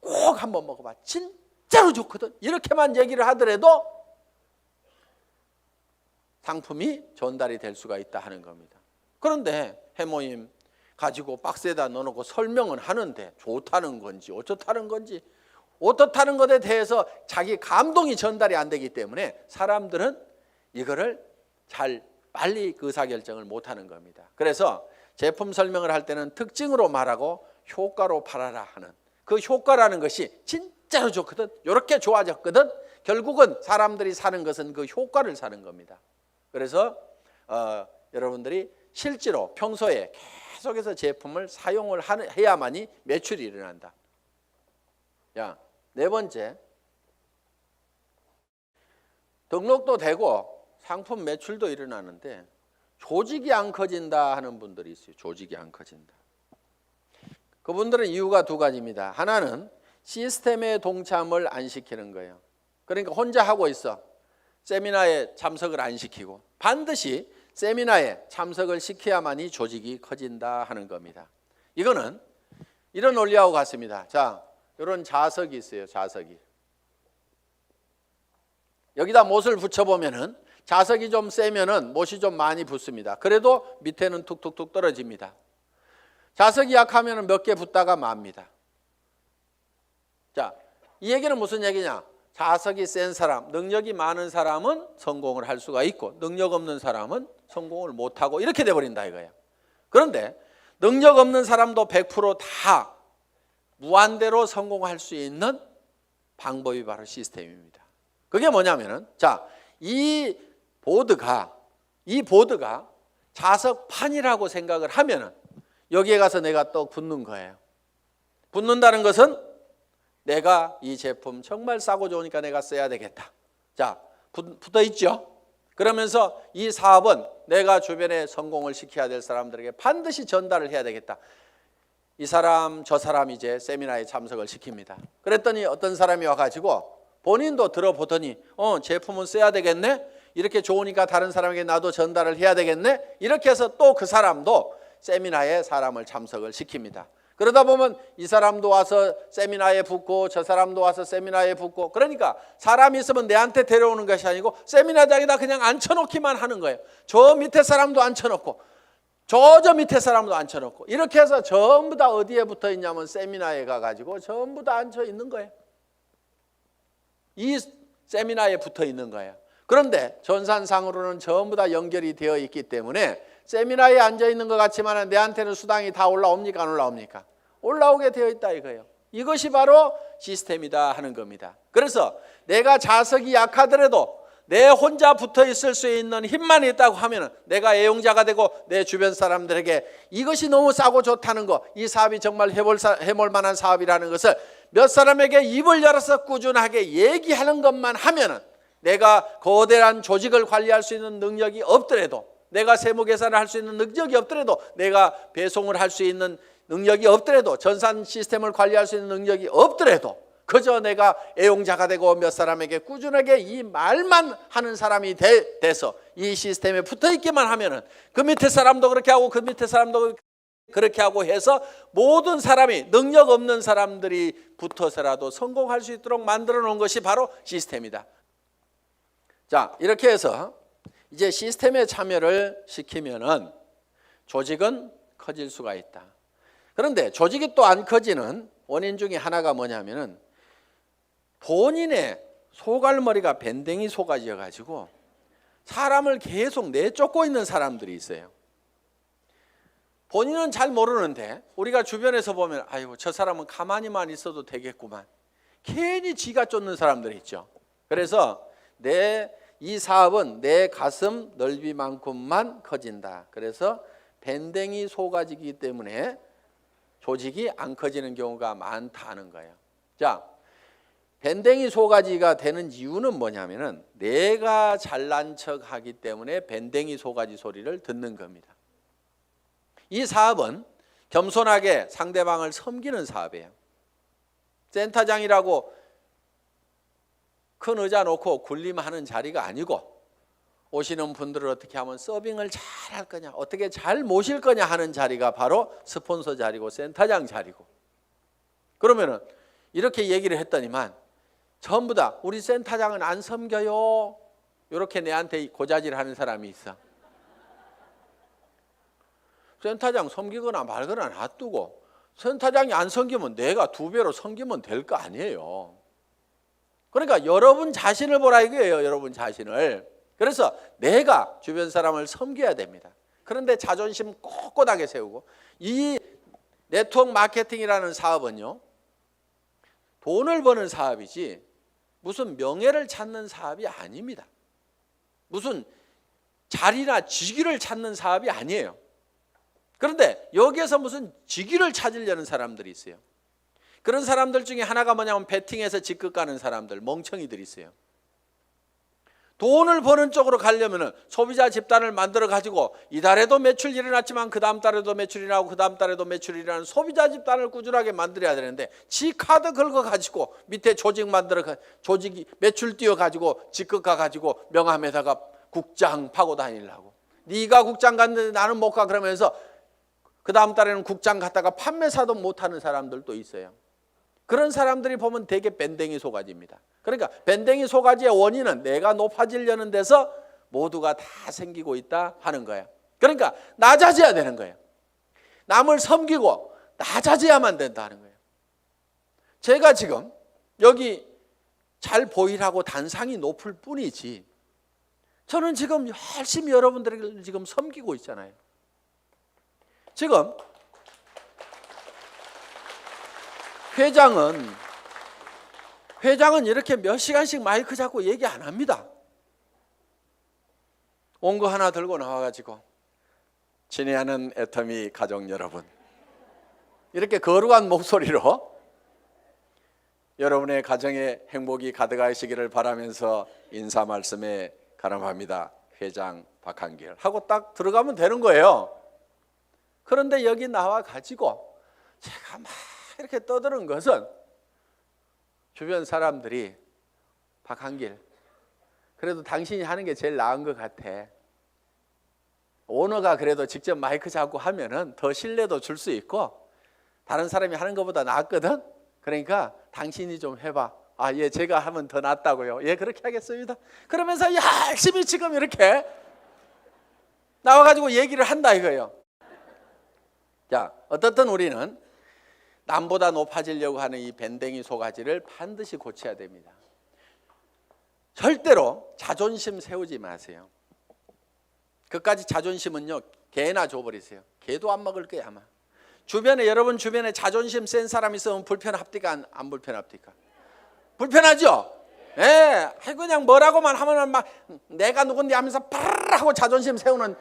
꼭 한번 먹어봐, 진짜로 좋거든, 이렇게만 얘기를 하더라도 상품이 전달이 될 수가 있다 하는 겁니다. 그런데 해모임 가지고 박스에다 넣어놓고 설명은 하는데 좋다는 건지 어쩌다는 건지, 어떻다는 것에 대해서 자기 감동이 전달이 안 되기 때문에 사람들은 이거를 잘 빨리 의사결정을 못하는 겁니다. 그래서 제품 설명을 할 때는 특징으로 말하고 효과로 팔아라 하는, 그 효과라는 것이 진짜로 좋거든, 이렇게 좋아졌거든, 결국은 사람들이 사는 것은 그 효과를 사는 겁니다. 그래서 여러분들이 실제로 평소에 계속해서 제품을 사용을 해야만이 매출이 일어난다. 야, 네 번째, 등록도 되고 상품 매출도 일어나는데 조직이 안 커진다 하는 분들이 있어요. 조직이 안 커진다. 그분들은 이유가 두 가지입니다. 하나는 시스템에 동참을 안 시키는 거예요. 그러니까 혼자 하고 있어. 세미나에 참석을 안 시키고, 반드시 세미나에 참석을 시켜야만이 조직이 커진다 하는 겁니다. 이거는 이런 원리하고 같습니다. 자, 이런 자석이 있어요. 자석이. 여기다 못을 붙여보면은 자석이 좀 세면은 못이 좀 많이 붙습니다. 그래도 밑에는 툭툭툭 떨어집니다. 자석이 약하면은 몇 개 붙다가 맙니다. 자, 이 얘기는 무슨 얘기냐? 자석이 센 사람, 능력이 많은 사람은 성공을 할 수가 있고 능력 없는 사람은 성공을 못하고 이렇게 돼버린다 이거예요. 그런데 능력 없는 사람도 100% 무한대로 성공할 수 있는 방법이 바로 시스템입니다. 그게 뭐냐면은, 자, 이 보드가 자석판이라고 생각을 하면은 여기에 가서 내가 또 붙는 거예요. 붙는다는 것은 내가 이 제품 정말 싸고 좋으니까 내가 써야 되겠다. 자, 붙어 있죠? 그러면서 이 사업은 내가 주변에 성공을 시켜야 될 사람들에게 반드시 전달을 해야 되겠다. 이 사람 저 사람 이제 세미나에 참석을 시킵니다. 그랬더니 어떤 사람이 와가지고 본인도 들어보더니 제품은 써야 되겠네, 이렇게 좋으니까 다른 사람에게 나도 전달을 해야 되겠네, 이렇게 해서 또 그 사람도 세미나에 사람을 참석을 시킵니다. 그러다 보면 이 사람도 와서 세미나에 붙고 저 사람도 와서 세미나에 붙고, 그러니까 사람이 있으면 내한테 데려오는 것이 아니고 세미나장에다 그냥 앉혀놓기만 하는 거예요. 저 밑에 사람도 앉혀놓고 저 밑에 사람도 앉혀놓고, 이렇게 해서 전부 다 어디에 붙어 있냐면 세미나에 가가지고 전부 다 앉혀 있는 거예요. 이 세미나에 붙어 있는 거예요. 그런데 전산상으로는 전부 다 연결이 되어 있기 때문에 세미나에 앉아 있는 것 같지만 내한테는 수당이 다 올라옵니까? 안 올라옵니까? 올라오게 되어 있다 이거예요. 이것이 바로 시스템이다 하는 겁니다. 그래서 내가 자석이 약하더라도 내 혼자 붙어 있을 수 있는 힘만 있다고 하면 내가 애용자가 되고 내 주변 사람들에게 이것이 너무 싸고 좋다는 거, 이 사업이 정말 해볼 만한 사업이라는 것을 몇 사람에게 입을 열어서 꾸준하게 얘기하는 것만 하면은, 내가 거대한 조직을 관리할 수 있는 능력이 없더라도, 내가 세무 계산을 할 수 있는 능력이 없더라도, 내가 배송을 할 수 있는 능력이 없더라도, 전산 시스템을 관리할 수 있는 능력이 없더라도, 그저 내가 애용자가 되고 몇 사람에게 꾸준하게 이 말만 하는 사람이 돼서 이 시스템에 붙어 있기만 하면은 그 밑에 사람도 그렇게 하고 그 밑에 사람도 그렇게 하고 해서 모든 사람이, 능력 없는 사람들이 붙어서라도 성공할 수 있도록 만들어 놓은 것이 바로 시스템이다. 자, 이렇게 해서 이제 시스템에 참여를 시키면은 조직은 커질 수가 있다. 그런데 조직이 또 안 커지는 원인 중에 하나가 뭐냐면은 본인의 소갈머리가 밴댕이 속아져 가지고 사람을 계속 내쫓고 있는 사람들이 있어요. 본인은 잘 모르는데 우리가 주변에서 보면 아이고 저 사람은 가만히만 있어도 되겠구만. 괜히 지가 쫓는 사람들이 있죠. 그래서 이 사업은 내 가슴 넓이만큼만 커진다. 그래서 밴댕이 소가지이기 때문에 조직이 안 커지는 경우가 많다는 거예요. 자, 밴댕이 소가지가 되는 이유는 뭐냐면은 내가 잘난 척 하기 때문에 밴댕이 소가지 소리를 듣는 겁니다. 이 사업은 겸손하게 상대방을 섬기는 사업이에요. 센터장이라고 큰 의자 놓고 군림하는 자리가 아니고 오시는 분들을 어떻게 하면 서빙을 잘 할 거냐, 어떻게 잘 모실 거냐 하는 자리가 바로 스폰서 자리고 센터장 자리고. 그러면은 이렇게 얘기를 했더니만 전부 다 우리 센터장은 안 섬겨요. 이렇게 내한테 고자질하는 사람이 있어. 센터장 섬기거나 말거나 놔두고 센터장이 안 섬기면 내가 2배로 섬기면 될 거 아니에요. 그러니까 여러분 자신을 보라 이거예요. 여러분 자신을. 그래서 내가 주변 사람을 섬겨야 됩니다. 그런데 자존심 꼿꼿하게 세우고, 이 네트워크 마케팅이라는 사업은요, 돈을 버는 사업이지 무슨 명예를 찾는 사업이 아닙니다. 무슨 자리나 직위를 찾는 사업이 아니에요. 그런데 여기에서 무슨 직위를 찾으려는 사람들이 있어요. 그런 사람들 중에 하나가 뭐냐면 베팅에서 직급 가는 사람들, 멍청이들이 있어요. 돈을 버는 쪽으로 가려면 소비자 집단을 만들어 가지고 이달에도 매출 일어났지만 그 다음 달에도 매출이 나고 그 다음 달에도 매출이 일어나는 소비자 집단을 꾸준하게 만들어야 되는데, 지 카드 긁어 가지고 밑에 조직 만들어 조직이 매출 띄워 가지고 직급 가 가지고 명함에다가 국장 파고 다니려고. 네가 국장 갔는데 나는 못 가 그러면서 그 다음 달에는 국장 갔다가 판매사도 못하는 사람들도 있어요. 그런 사람들이 보면 되게 밴댕이 소가지입니다. 그러니까 밴댕이 소가지의 원인은 내가 높아지려는 데서 모두가 다 생기고 있다 하는 거예요. 그러니까 낮아져야 되는 거예요. 남을 섬기고 낮아져야만 된다 하는 거예요. 제가 지금 여기 잘 보이라고 단상이 높을 뿐이지 저는 지금 열심히 여러분들을 지금 섬기고 있잖아요. 지금 회장은 이렇게 몇 시간씩 마이크 잡고 얘기 안 합니다. 온 거 하나 들고 나와가지고 친애하는 애터미 가족 여러분, 이렇게 거룩한 목소리로 여러분의 가정에 행복이 가득하시기를 바라면서 인사 말씀에 가름합니다. 회장 박한길 하고 딱 들어가면 되는 거예요. 그런데 여기 나와가지고 제가 막 이렇게 떠드는 것은 주변 사람들이 박한길, 그래도 당신이 하는 게 제일 나은 것 같아. 오너가 그래도 직접 마이크 잡고 하면은 더 신뢰도 줄 수 있고 다른 사람이 하는 것보다 낫거든. 그러니까 당신이 좀 해봐. 아, 예, 제가 하면 더 낫다고요. 예, 그렇게 하겠습니다. 그러면서 열심히 지금 이렇게 나와가지고 얘기를 한다 이거예요. 자, 어떻든 우리는 남보다 높아지려고 하는 이 밴댕이 소가지를 반드시 고쳐야 됩니다. 절대로 자존심 세우지 마세요. 그까지 자존심은요, 개나 줘버리세요. 개도 안 먹을 거야 아마. 여러분 주변에 자존심 센 사람 있으면 불편합니까? 안 불편합니까? 불편하죠? 예, 그냥 뭐라고만 하면 막 내가 누군데 하면서 파르르 하고 자존심 세우는,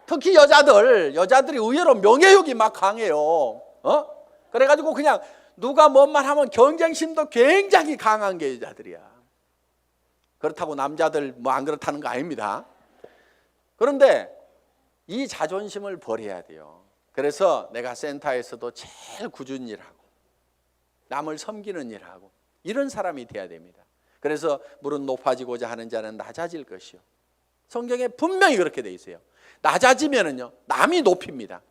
특히 여자들이 의외로 명예욕이 막 강해요. 그래가지고 그냥 누가 뭔 말 하면 경쟁심도 굉장히 강한 게 여자들이야. 그렇다고 남자들 뭐 안 그렇다는 거 아닙니다. 그런데 이 자존심을 버려야 돼요. 그래서 내가 센터에서도 제일 꾸준히 일하고 남을 섬기는 일하고 이런 사람이 돼야 됩니다. 그래서 무릇 높아지고자 하는 자는 낮아질 것이요. 성경에 분명히 그렇게 돼 있어요. 낮아지면은요, 남이 높입니다.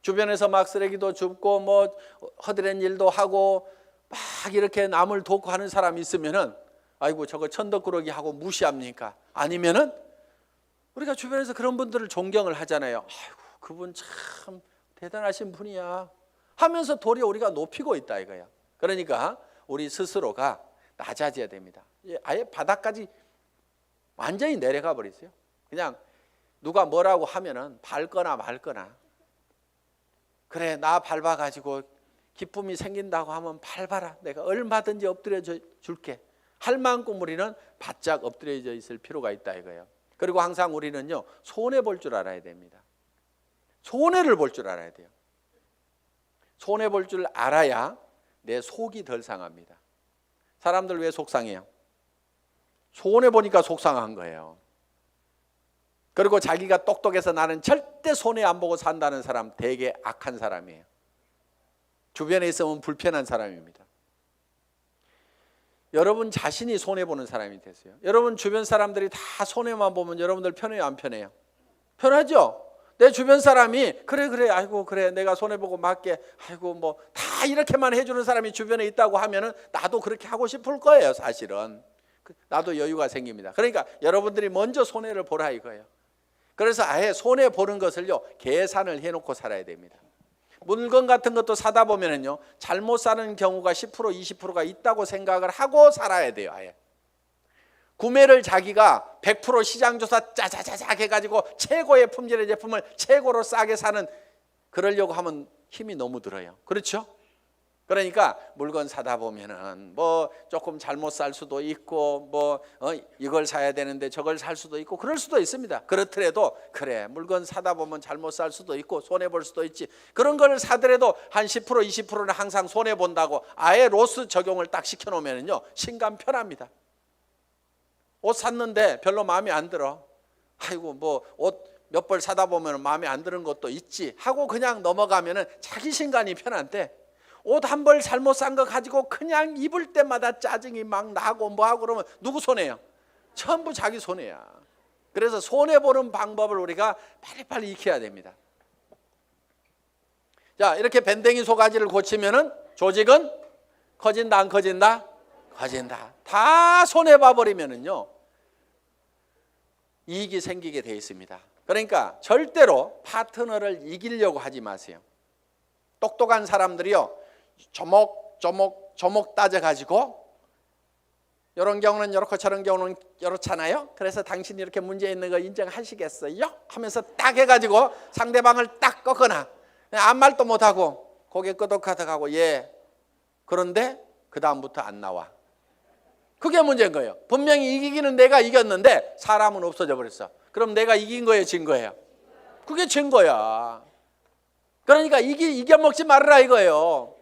주변에서 막 쓰레기도 줍고 뭐 허드렛 일도 하고 막 이렇게 남을 돕고 하는 사람이 있으면은 아이고 저거 천덕꾸러기 하고 무시합니까? 아니면은 우리가 주변에서 그런 분들을 존경을 하잖아요. 아이고 그분 참 대단하신 분이야 하면서 도리어 우리가 높이고 있다 이거야. 그러니까 우리 스스로가 낮아져야 됩니다. 아예 바닥까지 완전히 내려가 버리세요. 그냥 누가 뭐라고 하면은 밟거나 말거나, 그래 나 밟아가지고 기쁨이 생긴다고 하면 밟아라, 내가 얼마든지 엎드려 줄게 할 만큼 우리는 바짝 엎드려져 있을 필요가 있다 이거예요. 그리고 항상 우리는요, 손해볼 줄 알아야 됩니다. 손해를 볼 줄 알아야 돼요. 손해볼 줄 알아야 내 속이 덜 상합니다. 사람들 왜 속상해요? 손해보니까 속상한 거예요. 그리고 자기가 똑똑해서 나는 절대 손해 안 보고 산다는 사람 되게 악한 사람이에요. 주변에 있으면 불편한 사람입니다. 여러분 자신이 손해보는 사람이 되세요. 여러분 주변 사람들이 다 손해만 보면 여러분들 편해요, 안 편해요? 편하죠? 내 주변 사람이 그래 아이고 그래 내가 손해보고 맞게 아이고 뭐 다 이렇게만 해주는 사람이 주변에 있다고 하면은 나도 그렇게 하고 싶을 거예요. 사실은 나도 여유가 생깁니다. 그러니까 여러분들이 먼저 손해를 보라 이거예요. 그래서 아예 손해 보는 것을요, 계산을 해놓고 살아야 됩니다. 물건 같은 것도 사다 보면은요, 잘못 사는 경우가 10% 20%가 있다고 생각을 하고 살아야 돼요. 아예 구매를 자기가 100% 시장조사 짜자자작 해가지고 최고의 품질의 제품을 최고로 싸게 사는, 그러려고 하면 힘이 너무 들어요. 그렇죠? 그러니까 물건 사다 보면은 뭐 조금 잘못 살 수도 있고 뭐 이걸 사야 되는데 저걸 살 수도 있고 그럴 수도 있습니다. 그렇더라도 그래 물건 사다 보면 잘못 살 수도 있고 손해 볼 수도 있지, 그런 걸 사더라도 한 10% 20%는 항상 손해 본다고 아예 로스 적용을 딱 시켜 놓으면은요, 신감 편합니다. 옷 샀는데 별로 마음에 안 들어, 아이고 뭐 옷 몇 벌 사다 보면 마음에 안 드는 것도 있지 하고 그냥 넘어가면은 자기 신간이 편한데, 옷 한 벌 잘못 산 거 가지고 그냥 입을 때마다 짜증이 막 나고 뭐하고 그러면 누구 손해요? 전부 자기 손해야. 그래서 손해보는 방법을 우리가 빨리빨리 익혀야 됩니다. 자, 이렇게 밴댕이 소가지를 고치면은 조직은 커진다 안 커진다? 커진다. 다 손해봐 버리면은요, 이익이 생기게 돼 있습니다. 그러니까 절대로 파트너를 이기려고 하지 마세요. 똑똑한 사람들이요, 조목 따져가지고 이런 경우는 이렇고 저런 경우는 이렇잖아요. 그래서 당신이 이렇게 문제 있는 거 인정하시겠어요? 하면서 딱 해가지고 상대방을 딱 꺾거나 아무 말도 못하고 고개 끄덕하다가고 예, 그런데 그 다음부터 안 나와. 그게 문제인 거예요. 분명히 이기기는 내가 이겼는데 사람은 없어져 버렸어. 그럼 내가 이긴 거예요, 진 거예요? 그게 진 거야. 그러니까 이겨먹지 말아라 이거예요.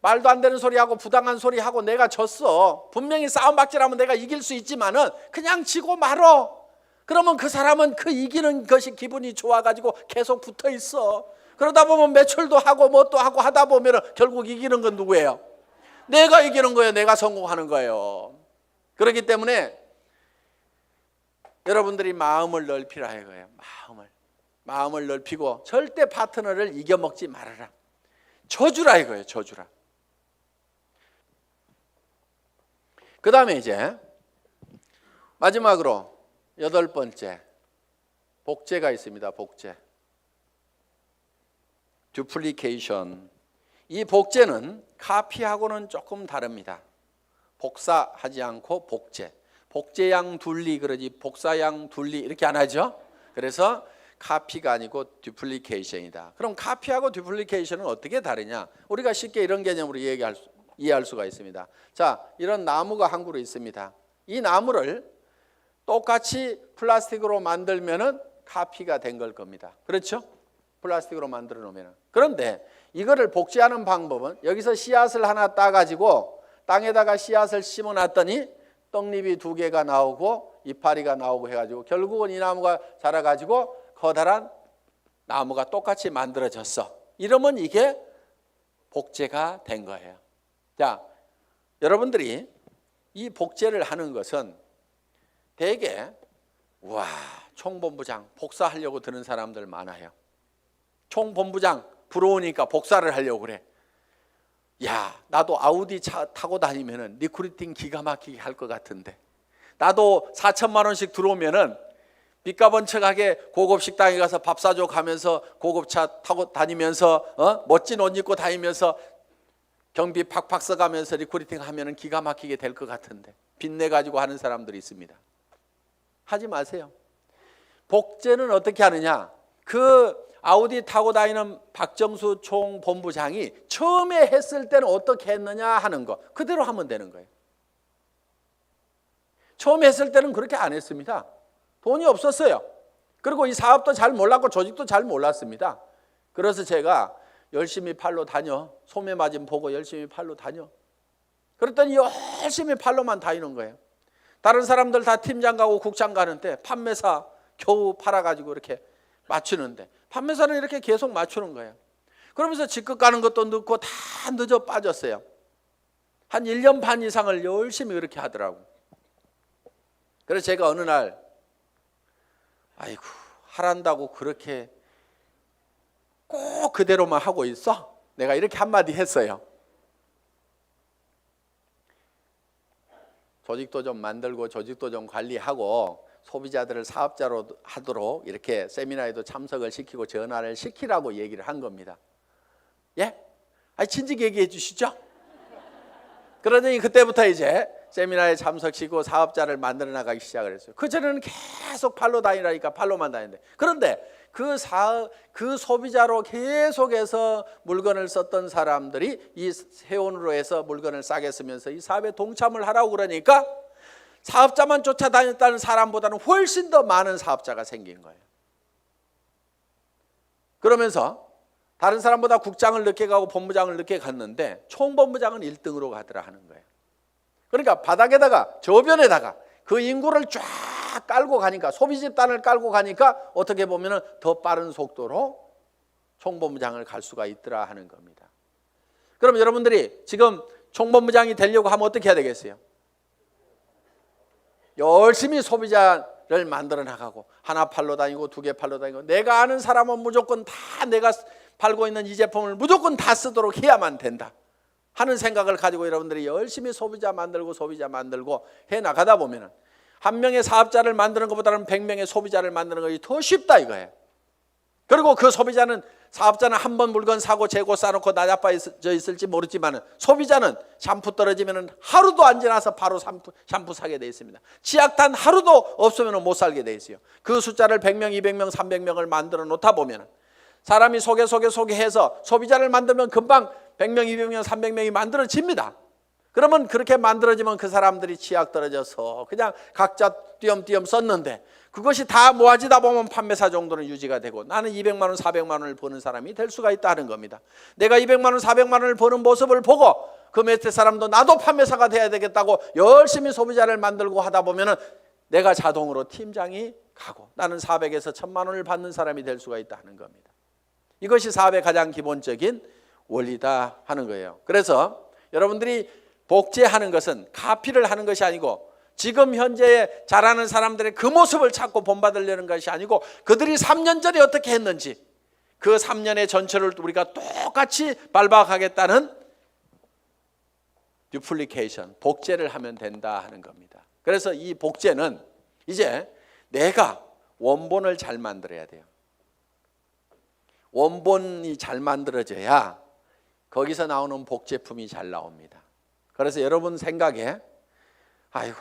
말도 안 되는 소리하고 부당한 소리하고 내가 졌어. 분명히 싸움박질하면 내가 이길 수 있지만은 그냥 지고 말어. 그러면 그 사람은 그 이기는 것이 기분이 좋아가지고 계속 붙어 있어. 그러다 보면 매출도 하고 뭣도 하고 하다 보면은 결국 이기는 건 누구예요? 내가 이기는 거예요. 내가 성공하는 거예요. 그렇기 때문에 여러분들이 마음을 넓히라 이거예요. 마음을 넓히고 절대 파트너를 이겨먹지 말아라. 져주라 이거예요. 져주라. 그 다음에 이제 마지막으로 8번째 복제가 있습니다. 복제. 듀플리케이션. 이 복제는 카피하고는 조금 다릅니다. 복사하지 않고 복제. 복제양 둘리 그러지 복사양 둘리 이렇게 안 하죠. 그래서 카피가 아니고 듀플리케이션이다. 그럼 카피하고 듀플리케이션은 어떻게 다르냐? 우리가 쉽게 이런 개념으로 이해할 수가 있습니다. 자, 이런 나무가 한 그루 있습니다. 이 나무를 똑같이 플라스틱으로 만들면은 카피가 된 걸 겁니다. 그렇죠? 플라스틱으로 만들어 놓으면. 그런데 이거를 복제하는 방법은 여기서 씨앗을 하나 따가지고 땅에다가 씨앗을 심어 놨더니 떡잎이 2개가 나오고 이파리가 나오고 해가지고 결국은 이 나무가 자라가지고 커다란 나무가 똑같이 만들어졌어. 이러면 이게 복제가 된 거예요. 자, 여러분들이 이 복제를 하는 것은 대개 와, 총본부장 복사하려고 드는 사람들 많아요. 총본부장 부러우니까 복사를 하려고 그래. 야, 나도 아우디 차 타고 다니면은 리크루팅 기가 막히게 할 것 같은데, 나도 4천만 원씩 들어오면은 빚가번쩍하게 고급 식당에 가서 밥 사줘 가면서 고급차 타고 다니면서 멋진 옷 입고 다니면서 경비 팍팍 써가면서 리크루팅 하면은 기가 막히게 될 것 같은데 빚내 가지고 하는 사람들이 있습니다. 하지 마세요. 복제는 어떻게 하느냐? 그 아우디 타고 다니는 박정수 총본부장이 처음에 했을 때는 어떻게 했느냐 하는 거 그대로 하면 되는 거예요. 처음에 했을 때는 그렇게 안 했습니다. 돈이 없었어요. 그리고 이 사업도 잘 몰랐고 조직도 잘 몰랐습니다. 그래서 제가 열심히 팔로 다녀. 소매 마진 보고 열심히 팔로 다녀. 그랬더니 열심히 팔로만 다니는 거예요. 다른 사람들 다 팀장 가고 국장 가는데 판매사 겨우 팔아가지고 이렇게 맞추는데 판매사는 이렇게 계속 맞추는 거예요. 그러면서 직급 가는 것도 늦고 다 늦어 빠졌어요. 한 1년 반 이상을 열심히 그렇게 하더라고. 그래서 제가 어느 날 아이고 하란다고 그렇게 꼭 그대로만 하고 있어? 내가 이렇게 한마디 했어요. 조직도 좀 만들고 조직도 좀 관리하고 소비자들을 사업자로 하도록 이렇게 세미나에도 참석을 시키고 전화를 시키라고 얘기를 한 겁니다. 예? 아니 진즉 얘기해 주시죠. 그러더니 그때부터 이제 세미나에 참석시키고 사업자를 만들어 나가기 시작을 했어요. 그전에는 계속 팔로 다니라니까 팔로만 다니는데 그런데 그 소비자로 계속해서 물건을 썼던 사람들이 이 세원으로 해서 물건을 싸게 쓰면서 이 사업에 동참을 하라고 그러니까 사업자만 쫓아다녔다는 사람보다는 훨씬 더 많은 사업자가 생긴 거예요. 그러면서 다른 사람보다 국장을 늦게 가고 본부장을 늦게 갔는데 총본부장은 1등으로 가더라 하는 거예요. 그러니까 바닥에다가 저변에다가 그 인구를 쫙 깔고 가니까 소비 집단을 깔고 가니까 어떻게 보면 더 빠른 속도로 총본부장을 갈 수가 있더라 하는 겁니다. 그럼 여러분들이 지금 총본부장이 되려고 하면 어떻게 해야 되겠어요? 열심히 소비자를 만들어 나가고 하나 팔로 다니고 두 개 팔로 다니고 내가 아는 사람은 무조건 다 내가 팔고 있는 이 제품을 무조건 다 쓰도록 해야만 된다 하는 생각을 가지고 여러분들이 열심히 소비자 만들고 해 나가다 보면 한 명의 사업자를 만드는 것보다는 100명의 소비자를 만드는 것이 더 쉽다 이거예요. 그리고 그 사업자는 한 번 물건 사고 재고 싸놓고 나자빠져 있을지 모르지만 소비자는 샴푸 떨어지면 하루도 안 지나서 바로 샴푸 사게 돼 있습니다. 치약단 하루도 없으면 못 살게 돼 있어요. 그 숫자를 100명, 200명, 300명을 만들어 놓다 보면 사람이 소개해서 소비자를 만들면 금방 100명, 200명, 300명이 만들어집니다. 그러면 그렇게 만들어지면 그 사람들이 치약 떨어져서 그냥 각자 띄엄띄엄 썼는데 그것이 다 모아지다 보면 판매사 정도는 유지가 되고 나는 200만 원, 400만 원을 버는 사람이 될 수가 있다는 겁니다. 내가 200만 원, 400만 원을 버는 모습을 보고 그 밑에 사람도 나도 판매사가 돼야 되겠다고 열심히 소비자를 만들고 하다 보면 내가 자동으로 팀장이 가고 나는 400에서 1000만 원을 받는 사람이 될 수가 있다는 겁니다. 이것이 사업의 가장 기본적인 원리다 하는 거예요. 그래서 여러분들이 복제하는 것은 카피를 하는 것이 아니고 지금 현재 잘하는 사람들의 그 모습을 찾고 본받으려는 것이 아니고 그들이 3년 전에 어떻게 했는지 그 3년의 전철을 우리가 똑같이 밟아가겠다는 듀플리케이션, 복제를 하면 된다 하는 겁니다. 그래서 이 복제는 이제 내가 원본을 잘 만들어야 돼요. 원본이 잘 만들어져야 거기서 나오는 복제품이 잘 나옵니다. 그래서 여러분 생각에 아이고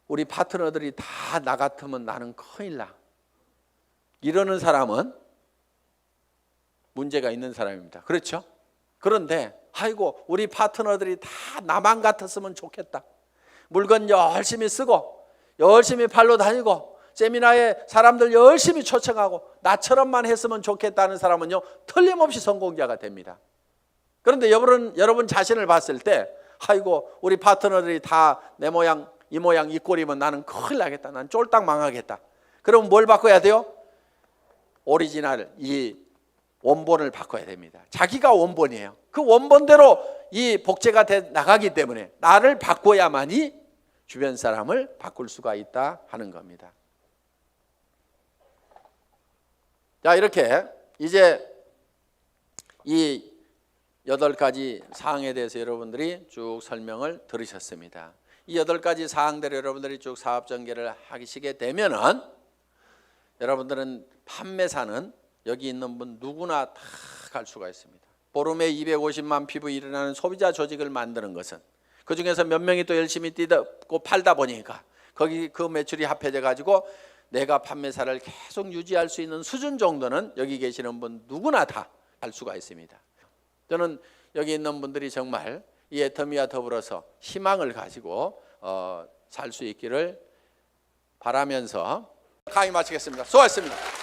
우리 파트너들이 다 나 같으면 나는 큰일 나 이러는 사람은 문제가 있는 사람입니다. 그렇죠? 그런데 아이고 우리 파트너들이 다 나만 같았으면 좋겠다. 물건 열심히 쓰고 열심히 팔러 다니고 세미나에 사람들 열심히 초청하고 나처럼만 했으면 좋겠다는 사람은요 틀림없이 성공자가 됩니다. 그런데 여러분 자신을 봤을 때 아이고 우리 파트너들이 다 내 모양 이 모양 이 꼴이면 나는 큰일 나겠다. 난 쫄딱 망하겠다. 그럼 뭘 바꿔야 돼요? 오리지널 이 원본을 바꿔야 됩니다. 자기가 원본이에요. 그 원본대로 이 복제가 돼 나가기 때문에 나를 바꿔야만이 주변 사람을 바꿀 수가 있다 하는 겁니다. 자, 이렇게 이제 이 8가지 사항에 대해서 여러분들이 쭉 설명을 들으셨습니다. 이 8가지 사항대로 여러분들이 쭉 사업 전개를 하시게 되면은 여러분들은 판매사는 여기 있는 분 누구나 다 갈 수가 있습니다. 보름에 250만 피부 일어나는 소비자 조직을 만드는 것은 그 중에서 몇 명이 또 열심히 뛰고 팔다 보니까 거기 그 매출이 합해져 가지고 내가 판매사를 계속 유지할 수 있는 수준 정도는 여기 계시는 분 누구나 다 할 수가 있습니다. 저는 여기 있는 분들이 정말 이 애터미와 더불어서 희망을 가지고 살 수 있기를 바라면서 강의 마치겠습니다. 수고하셨습니다.